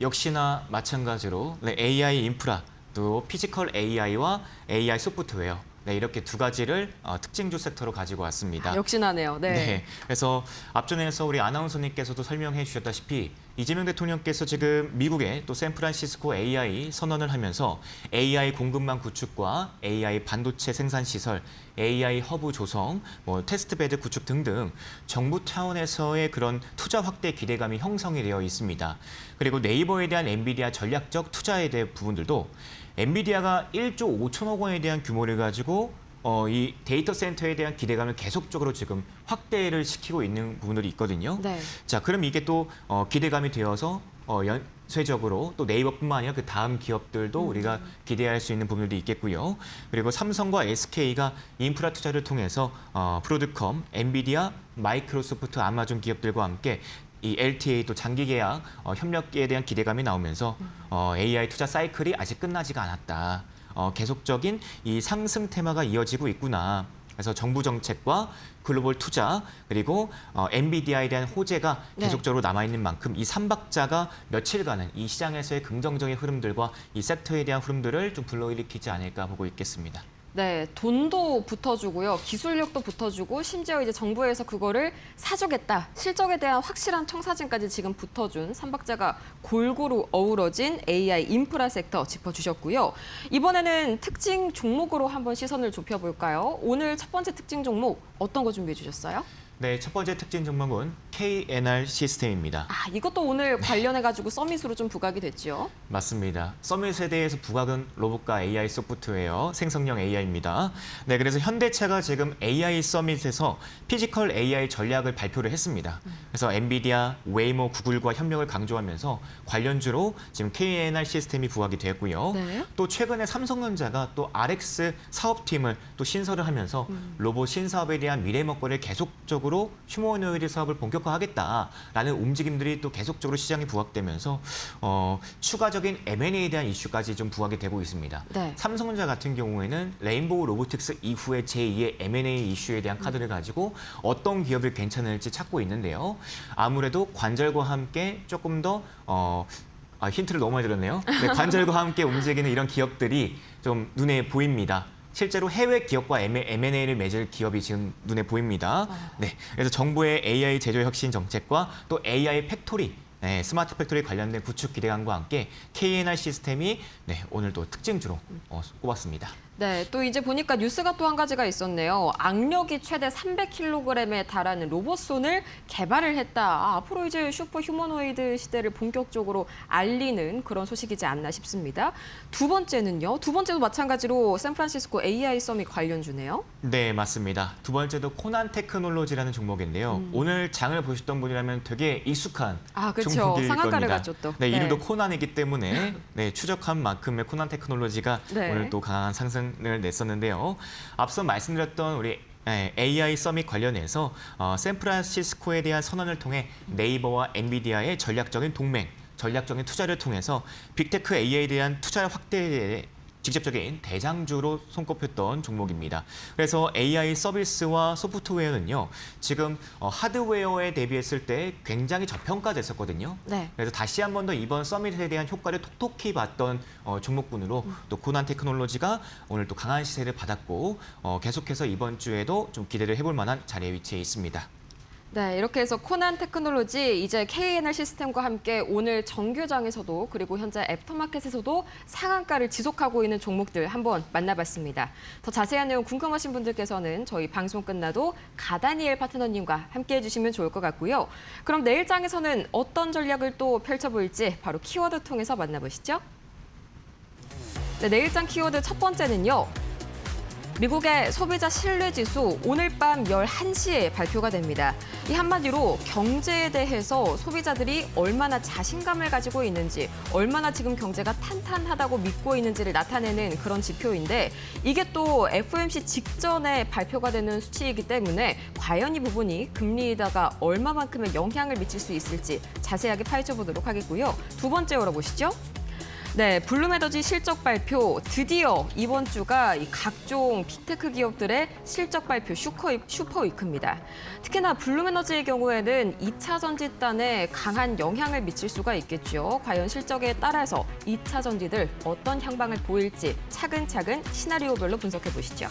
역시나 마찬가지로 AI 인프라, 또 피지컬 AI와 AI 소프트웨어 네, 이렇게 두 가지를 특징주 섹터로 가지고 왔습니다.
역시나네요. 네.
네, 그래서 앞전에서 우리 아나운서님께서도 설명해 주셨다시피 이재명 대통령께서 지금 미국의 또 샌프란시스코 AI 선언을 하면서 AI 공급망 구축과 AI 반도체 생산 시설, AI 허브 조성, 테스트베드 구축 등등 정부 차원에서의 그런 투자 확대 기대감이 형성이 되어 있습니다. 그리고 네이버에 대한 엔비디아 전략적 투자에 대한 부분들도 엔비디아가 1조 5천억 원에 대한 규모를 가지고 이 데이터 센터에 대한 기대감을 계속적으로 지금 확대를 시키고 있는 부분들이 있거든요.
네.
자, 그럼 이게 또 기대감이 되어서 연쇄적으로 또 네이버뿐만 아니라 그 다음 기업들도 우리가 기대할 수 있는 부분들도 있겠고요. 그리고 삼성과 SK가 인프라 투자를 통해서 브로드컴, 엔비디아, 마이크로소프트, 아마존 기업들과 함께 이 LTA 또 장기 계약 협력에 대한 기대감이 나오면서 AI 투자 사이클이 아직 끝나지가 않았다. 계속적인 이 상승 테마가 이어지고 있구나. 그래서 정부 정책과 글로벌 투자 그리고 엔비디아에 대한 호재가
네.
계속적으로 남아있는 만큼 이 삼박자가 며칠간은 이 시장에서의 긍정적인 흐름들과 이 섹터에 대한 흐름들을 좀 불러일으키지 않을까 보고 있겠습니다.
네, 돈도 붙어주고요, 기술력도 붙어주고, 심지어 이제 정부에서 그거를 사주겠다, 실적에 대한 확실한 청사진까지 지금 붙어준 삼박자가 골고루 어우러진 AI 인프라 섹터 짚어주셨고요. 이번에는 특징 종목으로 한번 시선을 좁혀볼까요? 오늘 첫 번째 특징 종목 어떤 거 준비해 주셨어요?
네, 첫 번째 특징 종목은 KNR 시스템입니다.
아, 이것도 오늘 관련해가지고 서밋으로 좀 부각이 됐죠?
맞습니다. 서밋에 대해서 부각은 로봇과 AI 소프트웨어, 생성형 AI입니다. 네, 그래서 현대차가 지금 AI 서밋에서 피지컬 AI 전략을 발표를 했습니다. 그래서 엔비디아, 웨이모, 구글과 협력을 강조하면서 관련주로 지금 KNR 시스템이 부각이 되었고요.
네.
또 최근에 삼성전자가 또 RX 사업팀을 또 신설을 하면서 로봇 신사업에 대한 미래 먹거리를 계속적으로 휴머노이드 사업을 본격화하겠다라는 움직임들이 또 계속적으로 시장에 부각되면서 추가적인 M&A에 대한 이슈까지 좀 부각이 되고 있습니다.
네.
삼성전자 같은 경우에는 레인보우 로보틱스 이후에 제2의 M&A 이슈에 대한 카드를 가지고 어떤 기업이 괜찮을지 찾고 있는데요. 아무래도 관절과 함께 조금 더 힌트를 너무 많이 드렸네요. 네, 관절과 함께 움직이는 이런 기업들이 좀 눈에 보입니다. 실제로 해외 기업과 M&A를 맺을 기업이 지금 눈에 보입니다. 네, 그래서 정부의 AI 제조 혁신 정책과 또 AI 팩토리, 네, 스마트 팩토리 관련된 구축 기대감과 함께 KNR 시스템이 네, 오늘 또 특징주로 꼽았습니다.
네, 또 이제 보니까 뉴스가 또 한 가지가 있었네요. 악력이 최대 300kg에 달하는 로봇손을 개발을 했다. 앞으로 이제 슈퍼 휴머노이드 시대를 본격적으로 알리는 그런 소식이지 않나 싶습니다. 두 번째는요. 두 번째도 마찬가지로 샌프란시스코 AI 서밋 관련주네요.
네, 맞습니다. 두 번째도 코난 테크놀로지라는 종목인데요. 오늘 장을 보셨던 분이라면 되게 익숙한
그렇죠.
종목일
상한가를
겁니다.
갔죠 또.
네, 이름도 코난이기 때문에 네, 추적한 만큼의 코난 테크놀로지가
네.
오늘 또 강한 상승을 냈었는데요. 앞서 말씀드렸던 우리 AI 서밋 관련해서 샌프란시스코에 대한 선언을 통해 네이버와 엔비디아의 전략적인 동맹, 전략적인 투자를 통해서 빅테크 AI에 대한 투자 확대에 직접적인 대장주로 손꼽혔던 종목입니다. 그래서 AI 서비스와 소프트웨어는요, 지금 하드웨어에 대비했을 때 굉장히 저평가됐었거든요.
네.
그래서 다시 한 번 더 이번 서밋에 대한 효과를 톡톡히 봤던 종목군으로 또 코난 테크놀로지가 오늘 또 강한 시세를 받았고 계속해서 이번 주에도 좀 기대를 해볼 만한 자리에 위치해 있습니다.
네, 이렇게 해서 코난 테크놀로지, 이제 KNR 시스템과 함께 오늘 정규장에서도 그리고 현재 애프터마켓에서도 상한가를 지속하고 있는 종목들 한번 만나봤습니다. 더 자세한 내용 궁금하신 분들께서는 저희 방송 끝나도 가다니엘 파트너님과 함께해 주시면 좋을 것 같고요. 그럼 내일장에서는 어떤 전략을 또 펼쳐볼지 바로 키워드 통해서 만나보시죠. 네, 내일장 키워드 첫 번째는요. 미국의 소비자 신뢰지수 오늘 밤 11시에 발표가 됩니다. 이 한마디로 경제에 대해서 소비자들이 얼마나 자신감을 가지고 있는지, 얼마나 지금 경제가 탄탄하다고 믿고 있는지를 나타내는 그런 지표인데, 이게 또 FOMC 직전에 발표가 되는 수치이기 때문에 과연 이 부분이 금리에다가 얼마만큼의 영향을 미칠 수 있을지 자세하게 파헤쳐보도록 하겠고요. 두 번째 열어보시죠. 네, 블룸에너지 실적 발표 드디어 이번 주가 이 각종 빅테크 기업들의 실적 발표 슈퍼위크입니다. 특히나 블룸에너지의 경우에는 2차 전지단에 강한 영향을 미칠 수가 있겠죠. 과연 실적에 따라서 2차 전지들 어떤 향방을 보일지 차근차근 시나리오별로 분석해 보시죠.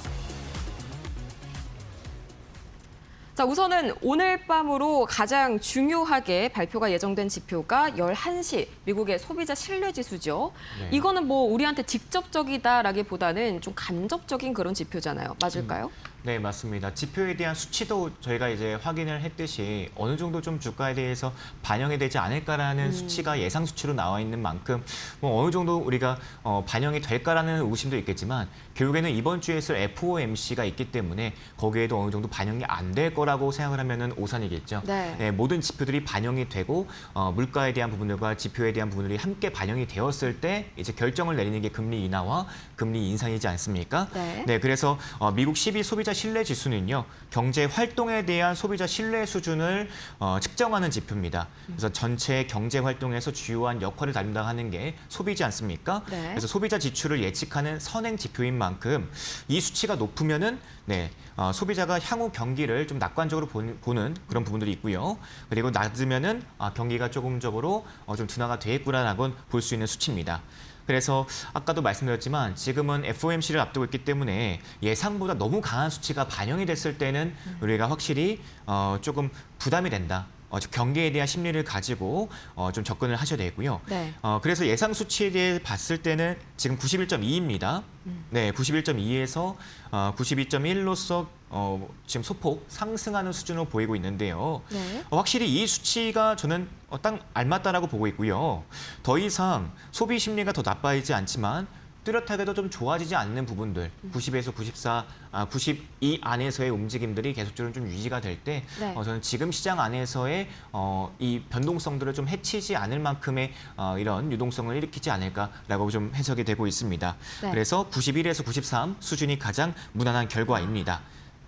자, 우선은 오늘 밤으로 가장 중요하게 발표가 예정된 지표가 11시 미국의 소비자 신뢰지수죠.
네.
이거는 뭐 우리한테 직접적이다라기보다는 좀 간접적인 그런 지표잖아요. 맞을까요?
네, 맞습니다. 지표에 대한 수치도 저희가 이제 확인을 했듯이 어느 정도 좀 주가에 대해서 반영이 되지 않을까라는 수치가 예상 수치로 나와 있는 만큼 뭐 어느 정도 우리가 반영이 될까라는 의구심도 있겠지만 결국에는 이번 주에 있을 FOMC가 있기 때문에 거기에도 어느 정도 반영이 안 될 거라고 생각을 하면은 오산이겠죠.
네.
네, 모든 지표들이 반영이 되고 물가에 대한 부분들과 지표에 대한 부분들이 함께 반영이 되었을 때 이제 결정을 내리는 게 금리 인하와 금리 인상이지 않습니까?
네.
그래서 미국 12 소비자 신뢰 지수는요, 경제 활동에 대한 소비자 신뢰 수준을 측정하는 지표입니다. 그래서 전체 경제 활동에서 주요한 역할을 다룬다 하는 게 소비지 않습니까?
네.
그래서 소비자 지출을 예측하는 선행 지표인 만큼 이 수치가 높으면은 소비자가 향후 경기를 좀 낙관적으로 보는 그런 부분들이 있고요. 그리고 낮으면은 경기가 조금적으로 좀 둔화가 되겠구나라고 볼 수 있는 수치입니다. 그래서 아까도 말씀드렸지만 지금은 FOMC를 앞두고 있기 때문에 예상보다 너무 강한 수치가 반영이 됐을 때는 우리가 확실히 조금 부담이 된다. 즉 경기에 대한 심리를 가지고 좀 접근을 하셔야 되고요.
네.
그래서 예상 수치에 대해 봤을 때는 지금 91.2입니다. 네, 91.2에서 92.1로서 지금 소폭 상승하는 수준으로 보이고 있는데요.
네.
확실히 이 수치가 저는 딱 알맞다라고 보고 있고요. 더 이상 소비 심리가 더 나빠지지 않지만 뚜렷하게도 좀 좋아지지 않는 부분들, 90에서 92 안에서의 움직임들이 계속적으로 좀 유지가 될 때,
네.
저는 지금 시장 안에서의 이 변동성들을 좀 해치지 않을 만큼의 이런 유동성을 일으키지 않을까라고 좀 해석이 되고 있습니다.
네.
그래서 91에서 93 수준이 가장 무난한 결과입니다.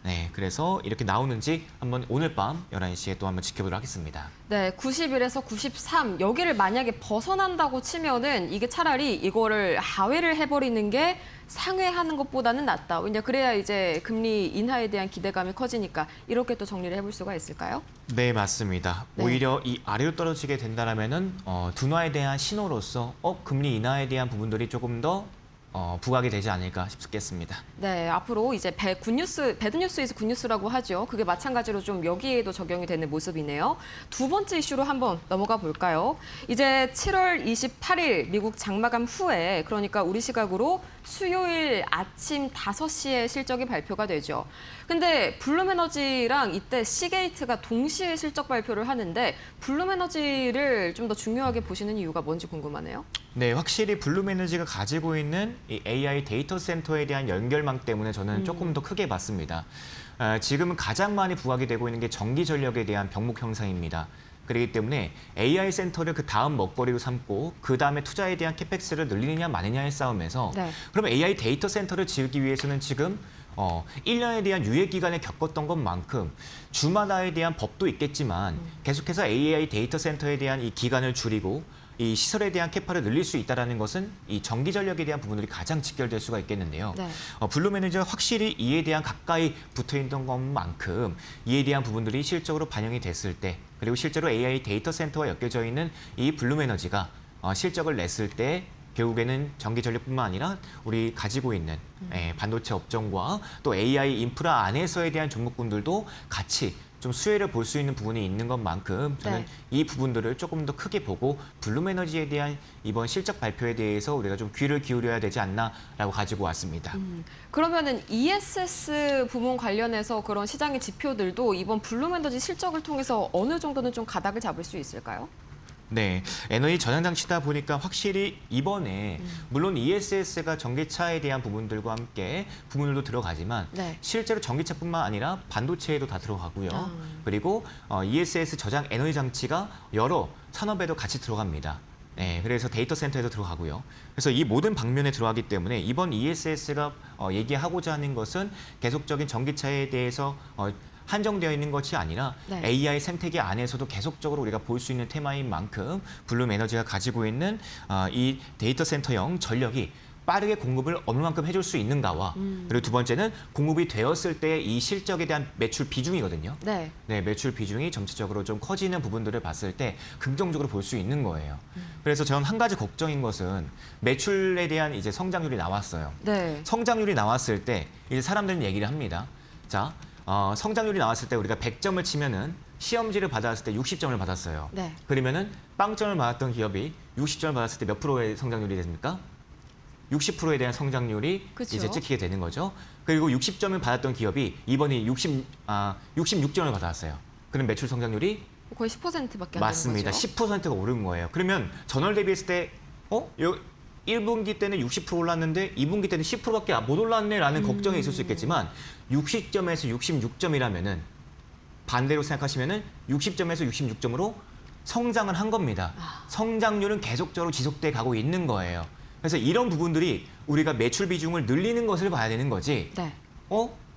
네, 그래서 이렇게 나오는지 한번 오늘 밤 11시에 또 한번 지켜보도록 하겠습니다.
네, 91에서 93 여기를 만약에 벗어난다고 치면은 이게 차라리 이거를 하회를 해버리는 게 상회하는 것보다는 낫다. 왜냐 그래야 이제 금리 인하에 대한 기대감이 커지니까 이렇게 또 정리를 해볼 수가 있을까요?
네, 맞습니다.
네.
오히려 이 아래로 떨어지게 된다라면은 둔화에 대한 신호로서 금리 인하에 대한 부분들이 조금 더 부각이 되지 않을까 싶겠습니다.
네, 앞으로 이제 배드뉴스에서 굿뉴스라고 하죠. 그게 마찬가지로 좀 여기에도 적용이 되는 모습이네요. 두 번째 이슈로 한번 넘어가 볼까요? 이제 7월 28일 미국 장마감 후에 그러니까 우리 시각으로 수요일 아침 5시에 실적이 발표가 되죠. 근데 블룸에너지랑 이때 시게이트가 동시에 실적 발표를 하는데 블룸에너지를 좀 더 중요하게 보시는 이유가 뭔지 궁금하네요.
네, 확실히 블룸에너지가 가지고 있는 이 AI 데이터 센터에 대한 연결망 때문에 저는 조금 더 크게 봤습니다. 지금은 가장 많이 부각이 되고 있는 게 전기 전력에 대한 병목 형상입니다. 그렇기 때문에 AI 센터를 그 다음 먹거리로 삼고 그 다음에 투자에 대한 캐펙스를 늘리느냐 마느냐의 싸움에서
네.
그럼 AI 데이터 센터를 지으기 위해서는 지금 1년에 대한 유예 기간을 겪었던 것만큼 주마다에 대한 법도 있겠지만 계속해서 AI 데이터 센터에 대한 이 기간을 줄이고 이 시설에 대한 캐파를 늘릴 수 있다는 것은 이 전기 전력에 대한 부분들이 가장 직결될 수가 있겠는데요.
네.
블룸에너지가 확실히 이에 대한 가까이 붙어 있던 것만큼 이에 대한 부분들이 실적으로 반영이 됐을 때 그리고 실제로 AI 데이터 센터와 엮여져 있는 이 블룸에너지가 실적을 냈을 때 결국에는 전기 전력뿐만 아니라 우리 가지고 있는 반도체 업종과 또 AI 인프라 안에서에 대한 종목군들도 같이 좀 수혜를 볼 수 있는 부분이 있는 것만큼 저는
네.
이 부분들을 조금 더 크게 보고 블룸에너지에 대한 이번 실적 발표에 대해서 우리가 좀 귀를 기울여야 되지 않나라고 가지고 왔습니다.
그러면은 ESS 부문 관련해서 그런 시장의 지표들도 이번 블룸에너지 실적을 통해서 어느 정도는 좀 가닥을 잡을 수 있을까요?
네, 에너지 저장 장치다 보니까 확실히 이번에 물론 ESS가 전기차에 대한 부분들과 함께 부분들도 들어가지만
네.
실제로 전기차뿐만 아니라 반도체에도 다 들어가고요.
아.
그리고 ESS 저장 에너지 장치가 여러 산업에도 같이 들어갑니다. 네, 그래서 데이터 센터에도 들어가고요. 그래서 이 모든 방면에 들어가기 때문에 이번 ESS가 얘기하고자 하는 것은 계속적인 전기차에 대해서 한정되어 있는 것이 아니라
네.
AI 생태계 안에서도 계속적으로 우리가 볼 수 있는 테마인 만큼 블룸에너지가 가지고 있는 이 데이터 센터형 전력이 빠르게 공급을 어느 만큼 해줄 수 있는가와 그리고 두 번째는 공급이 되었을 때 이 실적에 대한 매출 비중이거든요.
네.
네, 매출 비중이 점차적으로 좀 커지는 부분들을 봤을 때 긍정적으로 볼 수 있는 거예요. 그래서 저는 한 가지 걱정인 것은 매출에 대한 이제 성장률이 나왔어요.
네.
성장률이 나왔을 때 이제 사람들은 얘기를 합니다. 자, 성장률이 나왔을 때 우리가 100점을 치면은 시험지를 받았을 때 60점을 받았어요.
네.
그러면은 빵점을 받았던 기업이 60점을 받았을 때 몇 프로의 성장률이 됩니까? 60%에 대한 성장률이
그쵸.
이제 찍히게 되는 거죠. 그리고 60점을 받았던 기업이 이번에 66점을 받았어요. 그럼 매출 성장률이
거의 10%밖에 안
맞습니다.
되는 거죠.
10%가 오른 거예요. 그러면 전월 대비했을 때 1분기 때는 60% 올랐는데 2분기 때는 10%밖에 못 올랐네라는 걱정이 있을 수 있겠지만 60점에서 66점이라면은 반대로 생각하시면은 60점에서 66점으로 성장을 한 겁니다. 성장률은 계속적으로 지속돼 가고 있는 거예요. 그래서 이런 부분들이 우리가 매출 비중을 늘리는 것을 봐야 되는 거지.
네.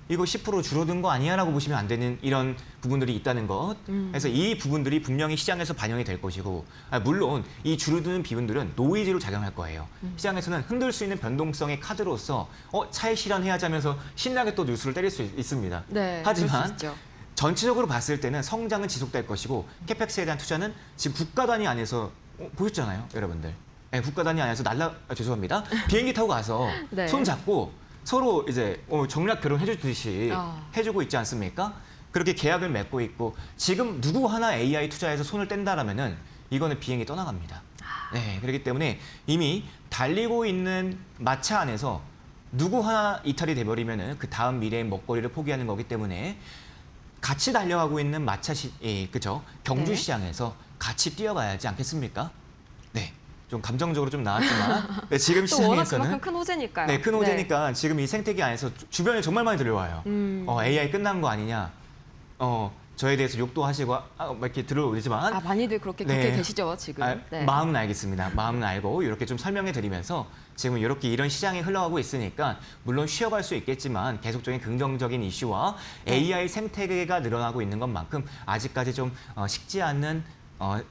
이거 10% 줄어든 거 아니야라고 보시면 안 되는 이런 부분들이 있다는 것. 그래서 이 부분들이 분명히 시장에서 반영이 될 것이고, 물론 이 줄어드는 비율들은 노이즈로 작용할 거예요. 시장에서는 흔들 수 있는 변동성의 카드로서 차익 실현해야지 하면서 신나게 또 뉴스를 때릴 수 있습니다.
네.
하지만
그럴 수 있죠.
전체적으로 봤을 때는 성장은 지속될 것이고 캐펙스에 대한 투자는 지금 국가 단위 안에서 보셨잖아요, 여러분들. 네, 국가 단위 안에서 죄송합니다. 비행기 타고 가서
네.
손 잡고 서로 이제 정략 결혼 해주듯이 해주고 있지 않습니까? 그렇게 계약을 맺고 있고 지금 누구 하나 AI 투자에서 손을 뗀다라면은 이거는 비행기 떠나갑니다. 네, 그렇기 때문에 이미 달리고 있는 마차 안에서 누구 하나 이탈이 돼버리면은 그 다음 미래의 먹거리를 포기하는 거기 때문에 같이 달려가고 있는 그죠? 경주
네.
시장에서 같이 뛰어가야지 않겠습니까? 네, 좀 감정적으로 좀 나왔지만 네, 지금
또 워낙
시장에서는
그만큼 큰 호재니까요.
네, 큰 호재니까 지금 이 생태계 안에서 주변에 정말 많이 들려와요.
음.
AI 끝난 거 아니냐? 저에 대해서 욕도 하시고 이렇게 들어오지만
많이들 그렇게 계시죠, 지금. 네.
마음은 알겠습니다. 마음은 알고 이렇게 좀 설명해 드리면서 지금 이렇게 이런 시장이 흘러가고 있으니까 물론 쉬어갈 수 있겠지만 계속적인 긍정적인 이슈와 AI 생태계가 늘어나고 있는 것만큼 아직까지 좀 식지 않는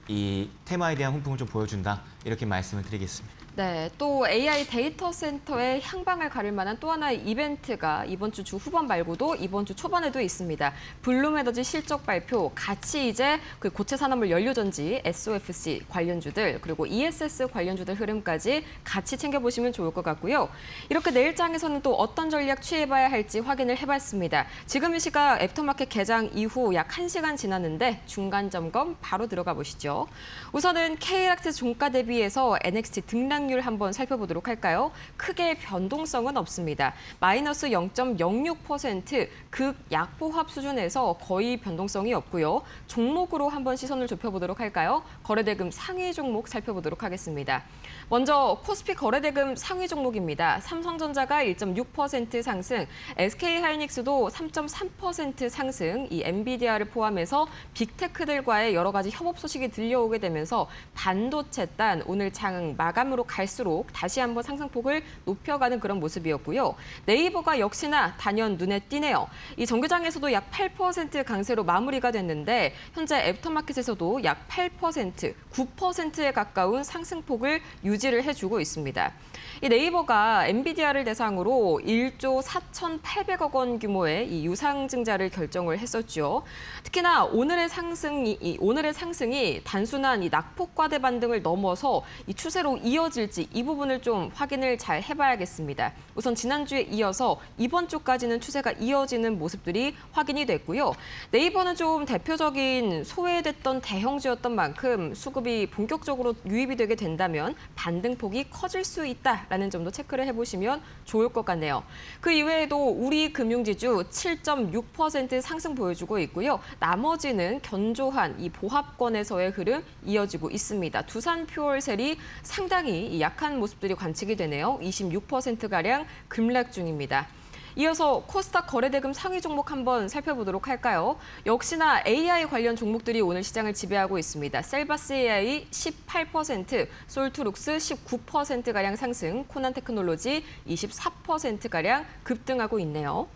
이 테마에 대한 훈풍을 좀 보여준다 이렇게 말씀을 드리겠습니다.
네, 또 AI 데이터 센터의 향방을 가릴 만한 또 하나의 이벤트가 이번 주 후반 말고도 이번 주 초반에도 있습니다. 블룸에너지 실적 발표, 같이 이제 그 고체 산업물 연료전지, SOFC 관련주들, 그리고 ESS 관련주들 흐름까지 같이 챙겨보시면 좋을 것 같고요. 이렇게 내일장에서는 또 어떤 전략 취해봐야 할지 확인을 해봤습니다. 지금 이 시각 애프터마켓 개장 이후 약 1시간 지났는데 중간 점검 바로 들어가 보시죠. 우선은 KLX 종가 대비해서 NXT 등락률 한번 살펴보도록 할까요? 크게 변동성은 없습니다. 마이너스 0.06% 극약보합 수준에서 거의 변동성이 없고요. 종목으로 한번 시선을 좁혀보도록 할까요? 거래대금 상위 종목 살펴보도록 하겠습니다. 먼저 코스피 거래대금 상위 종목입니다. 삼성전자가 1.6% 상승, SK하이닉스도 3.3% 상승, 이 엔비디아를 포함해서 빅테크들과의 여러 가지 협업 소식이 들려오게 되면서 반도체 단 오늘 장 마감으로 갈수록 다시 한번 상승폭을 높여가는 그런 모습이었고요. 네이버가 역시나 단연 눈에 띄네요. 이 정규장에서도 약 8% 강세로 마무리가 됐는데 현재 애프터마켓에서도 약 8%, 9%에 가까운 상승폭을 유지를 해주고 있습니다. 이 네이버가 엔비디아를 대상으로 1조 4,800억 원 규모의 이 유상증자를 결정을 했었죠. 특히나 오늘의 상승이 단순한 이 낙폭 과대 반등을 넘어서 이 추세로 이어질지 이 부분을 좀 확인을 잘 해봐야겠습니다. 우선 지난주에 이어서 이번 주까지는 추세가 이어지는 모습들이 확인이 됐고요. 네이버는 좀 대표적인 소외됐던 대형주였던 만큼 수급이 본격적으로 유입이 되게 된다면 반등폭이 커질 수 있다라는 점도 체크를 해보시면 좋을 것 같네요. 그 이외에도 우리 금융지주 7.6% 상승 보여주고 있고요. 나머지는 견조한 이 보합권에서의 흐름 이어지고 있습니다. 두산 퓨얼셀이 상당히 약한 모습들이 관측이 되네요. 26%가량 급락 중입니다. 이어서 코스닥 거래대금 상위 종목 한번 살펴보도록 할까요? 역시나 AI 관련 종목들이 오늘 시장을 지배하고 있습니다. 셀바스 AI 18%, 솔투룩스 19%가량 상승, 코난 테크놀로지 24%가량 급등하고 있네요.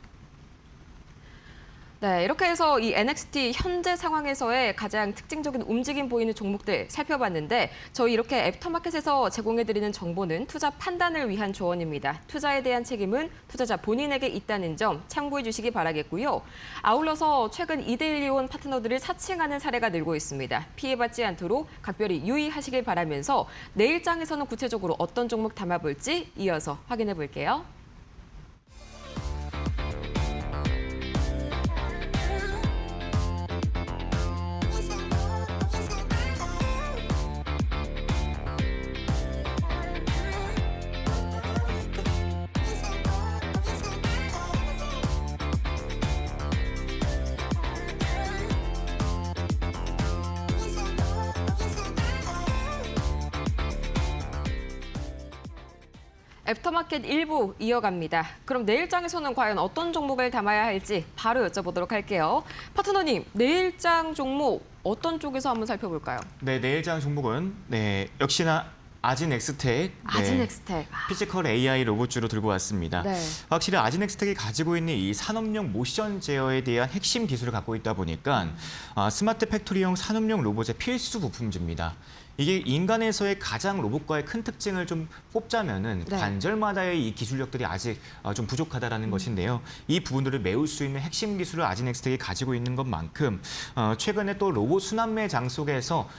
네, 이렇게 해서 이 NXT 현재 상황에서의 가장 특징적인 움직임 보이는 종목들 살펴봤는데 저희 이렇게 애프터마켓에서 제공해드리는 정보는 투자 판단을 위한 조언입니다. 투자에 대한 책임은 투자자 본인에게 있다는 점 참고해 주시기 바라겠고요. 아울러서 최근 이데일리온 파트너들을 사칭하는 사례가 늘고 있습니다. 피해받지 않도록 각별히 유의하시길 바라면서 내일장에서는 구체적으로 어떤 종목 담아볼지 이어서 확인해 볼게요. 애프터마켓 1부 이어갑니다. 그럼 내일장에서는 과연 어떤 종목을 담아야 할지 바로 여쭤보도록 할게요. 파트너님, 내일장 종목 어떤 쪽에서 한번 살펴볼까요?
네, 내일장 종목은 역시나 아진엑스텍,
아진엑스텍.
피지컬 AI 로봇주로 들고 왔습니다.
네.
확실히 아진엑스텍이 가지고 있는 이 산업용 모션 제어에 대한 핵심 기술을 갖고 있다 보니까 스마트 팩토리용 산업용 로봇의 필수 부품주입니다. 이게 인간에서의 가장 로봇과의 큰 특징을 좀 꼽자면은
네.
관절마다의 이 기술력들이 아직 좀 부족하다라는 것인데요. 이 부분들을 메울 수 있는 핵심 기술을 아진엑스텍이 가지고 있는 것만큼 최근에 또 로봇 순환매 장 속에서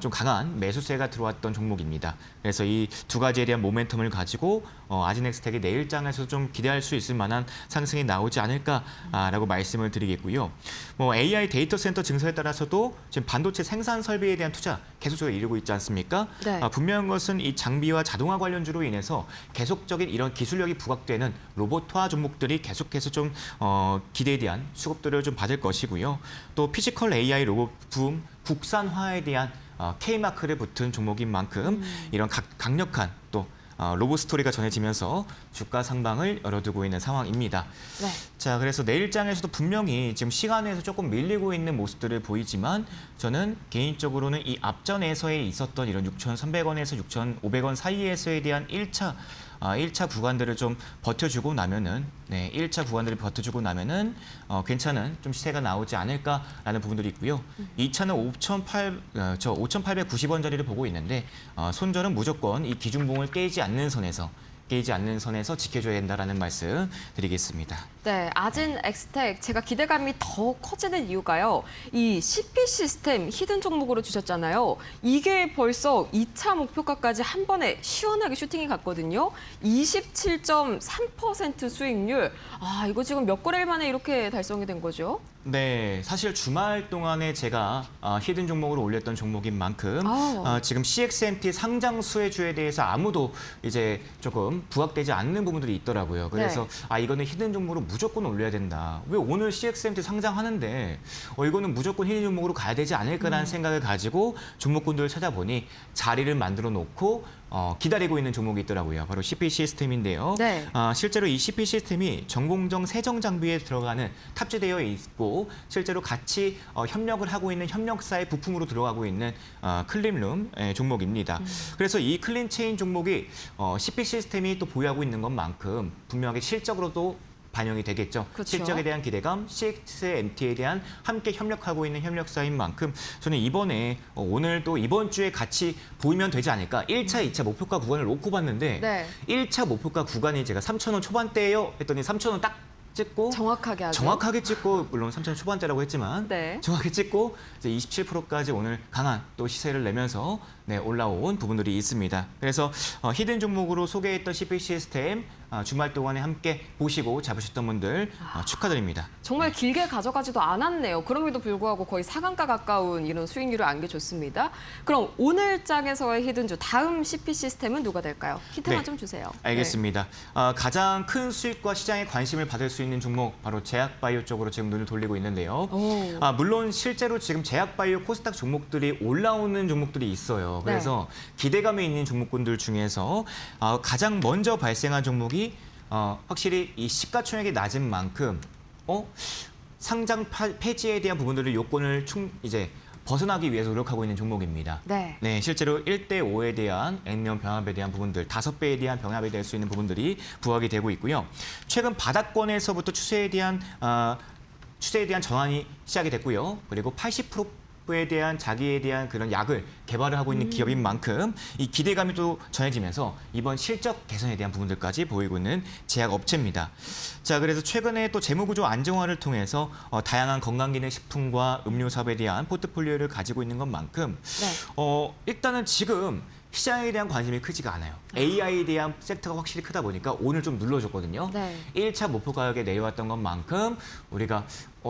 좀 강한 매수세가 들어왔던 종목입니다. 그래서 이 두 가지에 대한 모멘텀을 가지고 아진엑스텍이 내일장에서 좀 기대할 수 있을 만한 상승이 나오지 않을까라고 말씀을 드리겠고요. 뭐 AI 데이터 센터 증설에 따라서도 지금 반도체 생산 설비에 대한 투자 계속적으로 이루고 있지 않습니까?
네.
분명한 것은 이 장비와 자동화 관련주로 인해서 계속적인 이런 기술력이 부각되는 로봇화 종목들이 계속해서 좀 기대에 대한 수급들을 좀 받을 것이고요. 또 피지컬 AI 로봇 부품 국산화에 대한 K마크를 붙은 종목인 만큼 이런 강력한 또 로봇 스토리가 전해지면서 주가 상방을 열어두고 있는 상황입니다.
네.
자, 그래서 내일장에서도 분명히 지금 시간에서 조금 밀리고 있는 모습들을 보이지만 저는 개인적으로는 이 앞전에서에 있었던 이런 6,300원에서 6,500원 사이에서에 대한 1차 구간들을 좀 버텨주고 나면은 1차 구간들을 버텨주고 나면은 괜찮은 좀 시세가 나오지 않을까라는 부분들이 있고요. 2차는 5,890원짜리를 보고 있는데 손절은 무조건 이 기준봉을 깨지 않는 선에서 지켜줘야 된다라는 말씀 드리겠습니다.
네, 아진엑스텍 제가 기대감이 더 커지는 이유가요. 이 CP 시스템 히든 종목으로 주셨잖아요. 이게 벌써 2차 목표가까지 한 번에 시원하게 슈팅이 갔거든요. 27.3% 수익률. 이거 지금 몇 거래일 만에 이렇게 달성이 된 거죠?
네, 사실 주말 동안에 제가 히든 종목으로 올렸던 종목인 만큼 지금 CXMT 상장 수혜주에 대해서 아무도 이제 조금 부각되지 않는 부분들이 있더라고요. 그래서 이거는 히든 종목으로 무조건 올려야 된다. 왜 오늘 CXMT 상장하는데 이거는 무조건 히든 종목으로 가야 되지 않을까라는 생각을 가지고 종목군들을 찾아보니 자리를 만들어 놓고 기다리고 있는 종목이 있더라고요. 바로 CP 시스템인데요.
네.
실제로 이 CP 시스템이 전공정 세정 장비에 들어가는 탑재되어 있고 실제로 같이 협력을 하고 있는 협력사의 부품으로 들어가고 있는 클린룸 종목입니다. 그래서 이 클린체인 종목이 CP 시스템이 또 보유하고 있는 것만큼 분명하게 실적으로도 반영이 되겠죠.
그렇죠.
실적에 대한 기대감, CXMT에 대한 함께 협력하고 있는 협력사인 만큼 저는 이번에 오늘도 이번 주에 같이 보이면 되지 않을까. 1차, 2차 목표가 구간을 놓고 봤는데
네.
1차 목표가 구간이 제가 3,000원 초반대예요 했더니 3,000원 딱 찍고
정확하게 하죠.
정확하게 찍고 물론 3,000원 초반대라고 했지만
네.
정확히 찍고 이제 27%까지 오늘 강한 또 시세를 내면서 올라온 부분들이 있습니다. 그래서 히든 종목으로 소개했던 CP 시스템 주말 동안에 함께 보시고 잡으셨던 분들 축하드립니다.
정말 길게 가져가지도 않았네요. 그럼에도 불구하고 거의 상한가 가까운 이런 수익률을 안겨줬습니다. 그럼 오늘 장에서의 히든주 다음 CP 시스템은 누가 될까요? 힌트만
네.
좀 주세요.
알겠습니다. 가장 큰 수익과 시장의 관심을 받을 수 있는 종목 바로 제약바이오 쪽으로 지금 눈을 돌리고 있는데요.
오.
물론 실제로 지금 제약바이오 코스닥 종목들이 올라오는 종목들이 있어요. 그래서 기대감에 있는 종목군들 중에서 가장 먼저 발생한 종목이 확실히 이 시가총액이 낮은 만큼 상장 폐지에 대한 부분들을 요건을 이제 벗어나기 위해서 노력하고 있는 종목입니다.
네.
네, 실제로 1대5에 대한 액면 병합에 대한 부분들, 5배에 대한 병합이 될 수 있는 부분들이 부각이 되고 있고요. 최근 바닥권에서부터 추세에 대한 전환이 시작이 됐고요. 그리고 80%에 대한 자기에 대한 그런 약을 개발을 하고 있는 기업인 만큼 이 기대감이 또 전해지면서 이번 실적 개선에 대한 부분들까지 보이고 있는 제약업체입니다. 자, 그래서 최근에 또 재무구조 안정화를 통해서 다양한 건강기능식품과 음료 사업에 대한 포트폴리오를 가지고 있는 것만큼 일단은 지금 시장에 대한 관심이 크지가 않아요. AI에 대한 섹터가 확실히 크다 보니까 오늘 좀 눌러줬거든요.
네.
1차 목표 가격에 내려왔던 것만큼 우리가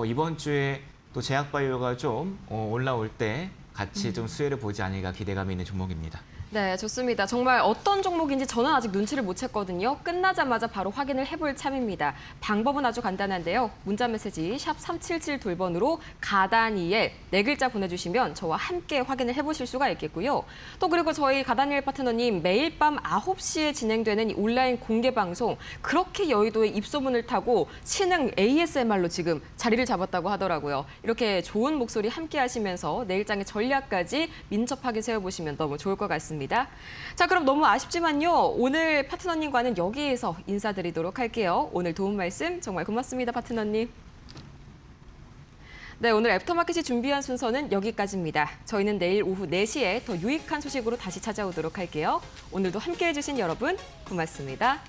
이번 주에 또 제약바이오가 좀 올라올 때 같이 좀 수혜를 보지 않을까 기대감이 있는 종목입니다.
네, 좋습니다. 정말 어떤 종목인지 저는 아직 눈치를 못 챘거든요. 끝나자마자 바로 확인을 해볼 참입니다. 방법은 아주 간단한데요. 문자메시지 샵 3772번으로 가다니엘 4글자 보내주시면 저와 함께 확인을 해보실 수가 있겠고요. 또 그리고 저희 가다니엘 파트너님 매일 밤 9시에 진행되는 이 온라인 공개 방송 그렇게 여의도에 입소문을 타고 신흥 ASMR로 지금 자리를 잡았다고 하더라고요. 이렇게 좋은 목소리 함께 하시면서 내일장의 전략까지 민첩하게 세워보시면 너무 좋을 것 같습니다. 자, 그럼 너무 아쉽지만요. 오늘 파트너님과는 여기에서 인사드리도록 할게요. 오늘 도움 말씀 정말 고맙습니다, 파트너님. 네, 오늘 애프터마켓이 준비한 순서는 여기까지입니다. 저희는 내일 오후 4시에 더 유익한 소식으로 다시 찾아오도록 할게요. 오늘도 함께해 주신 여러분 고맙습니다.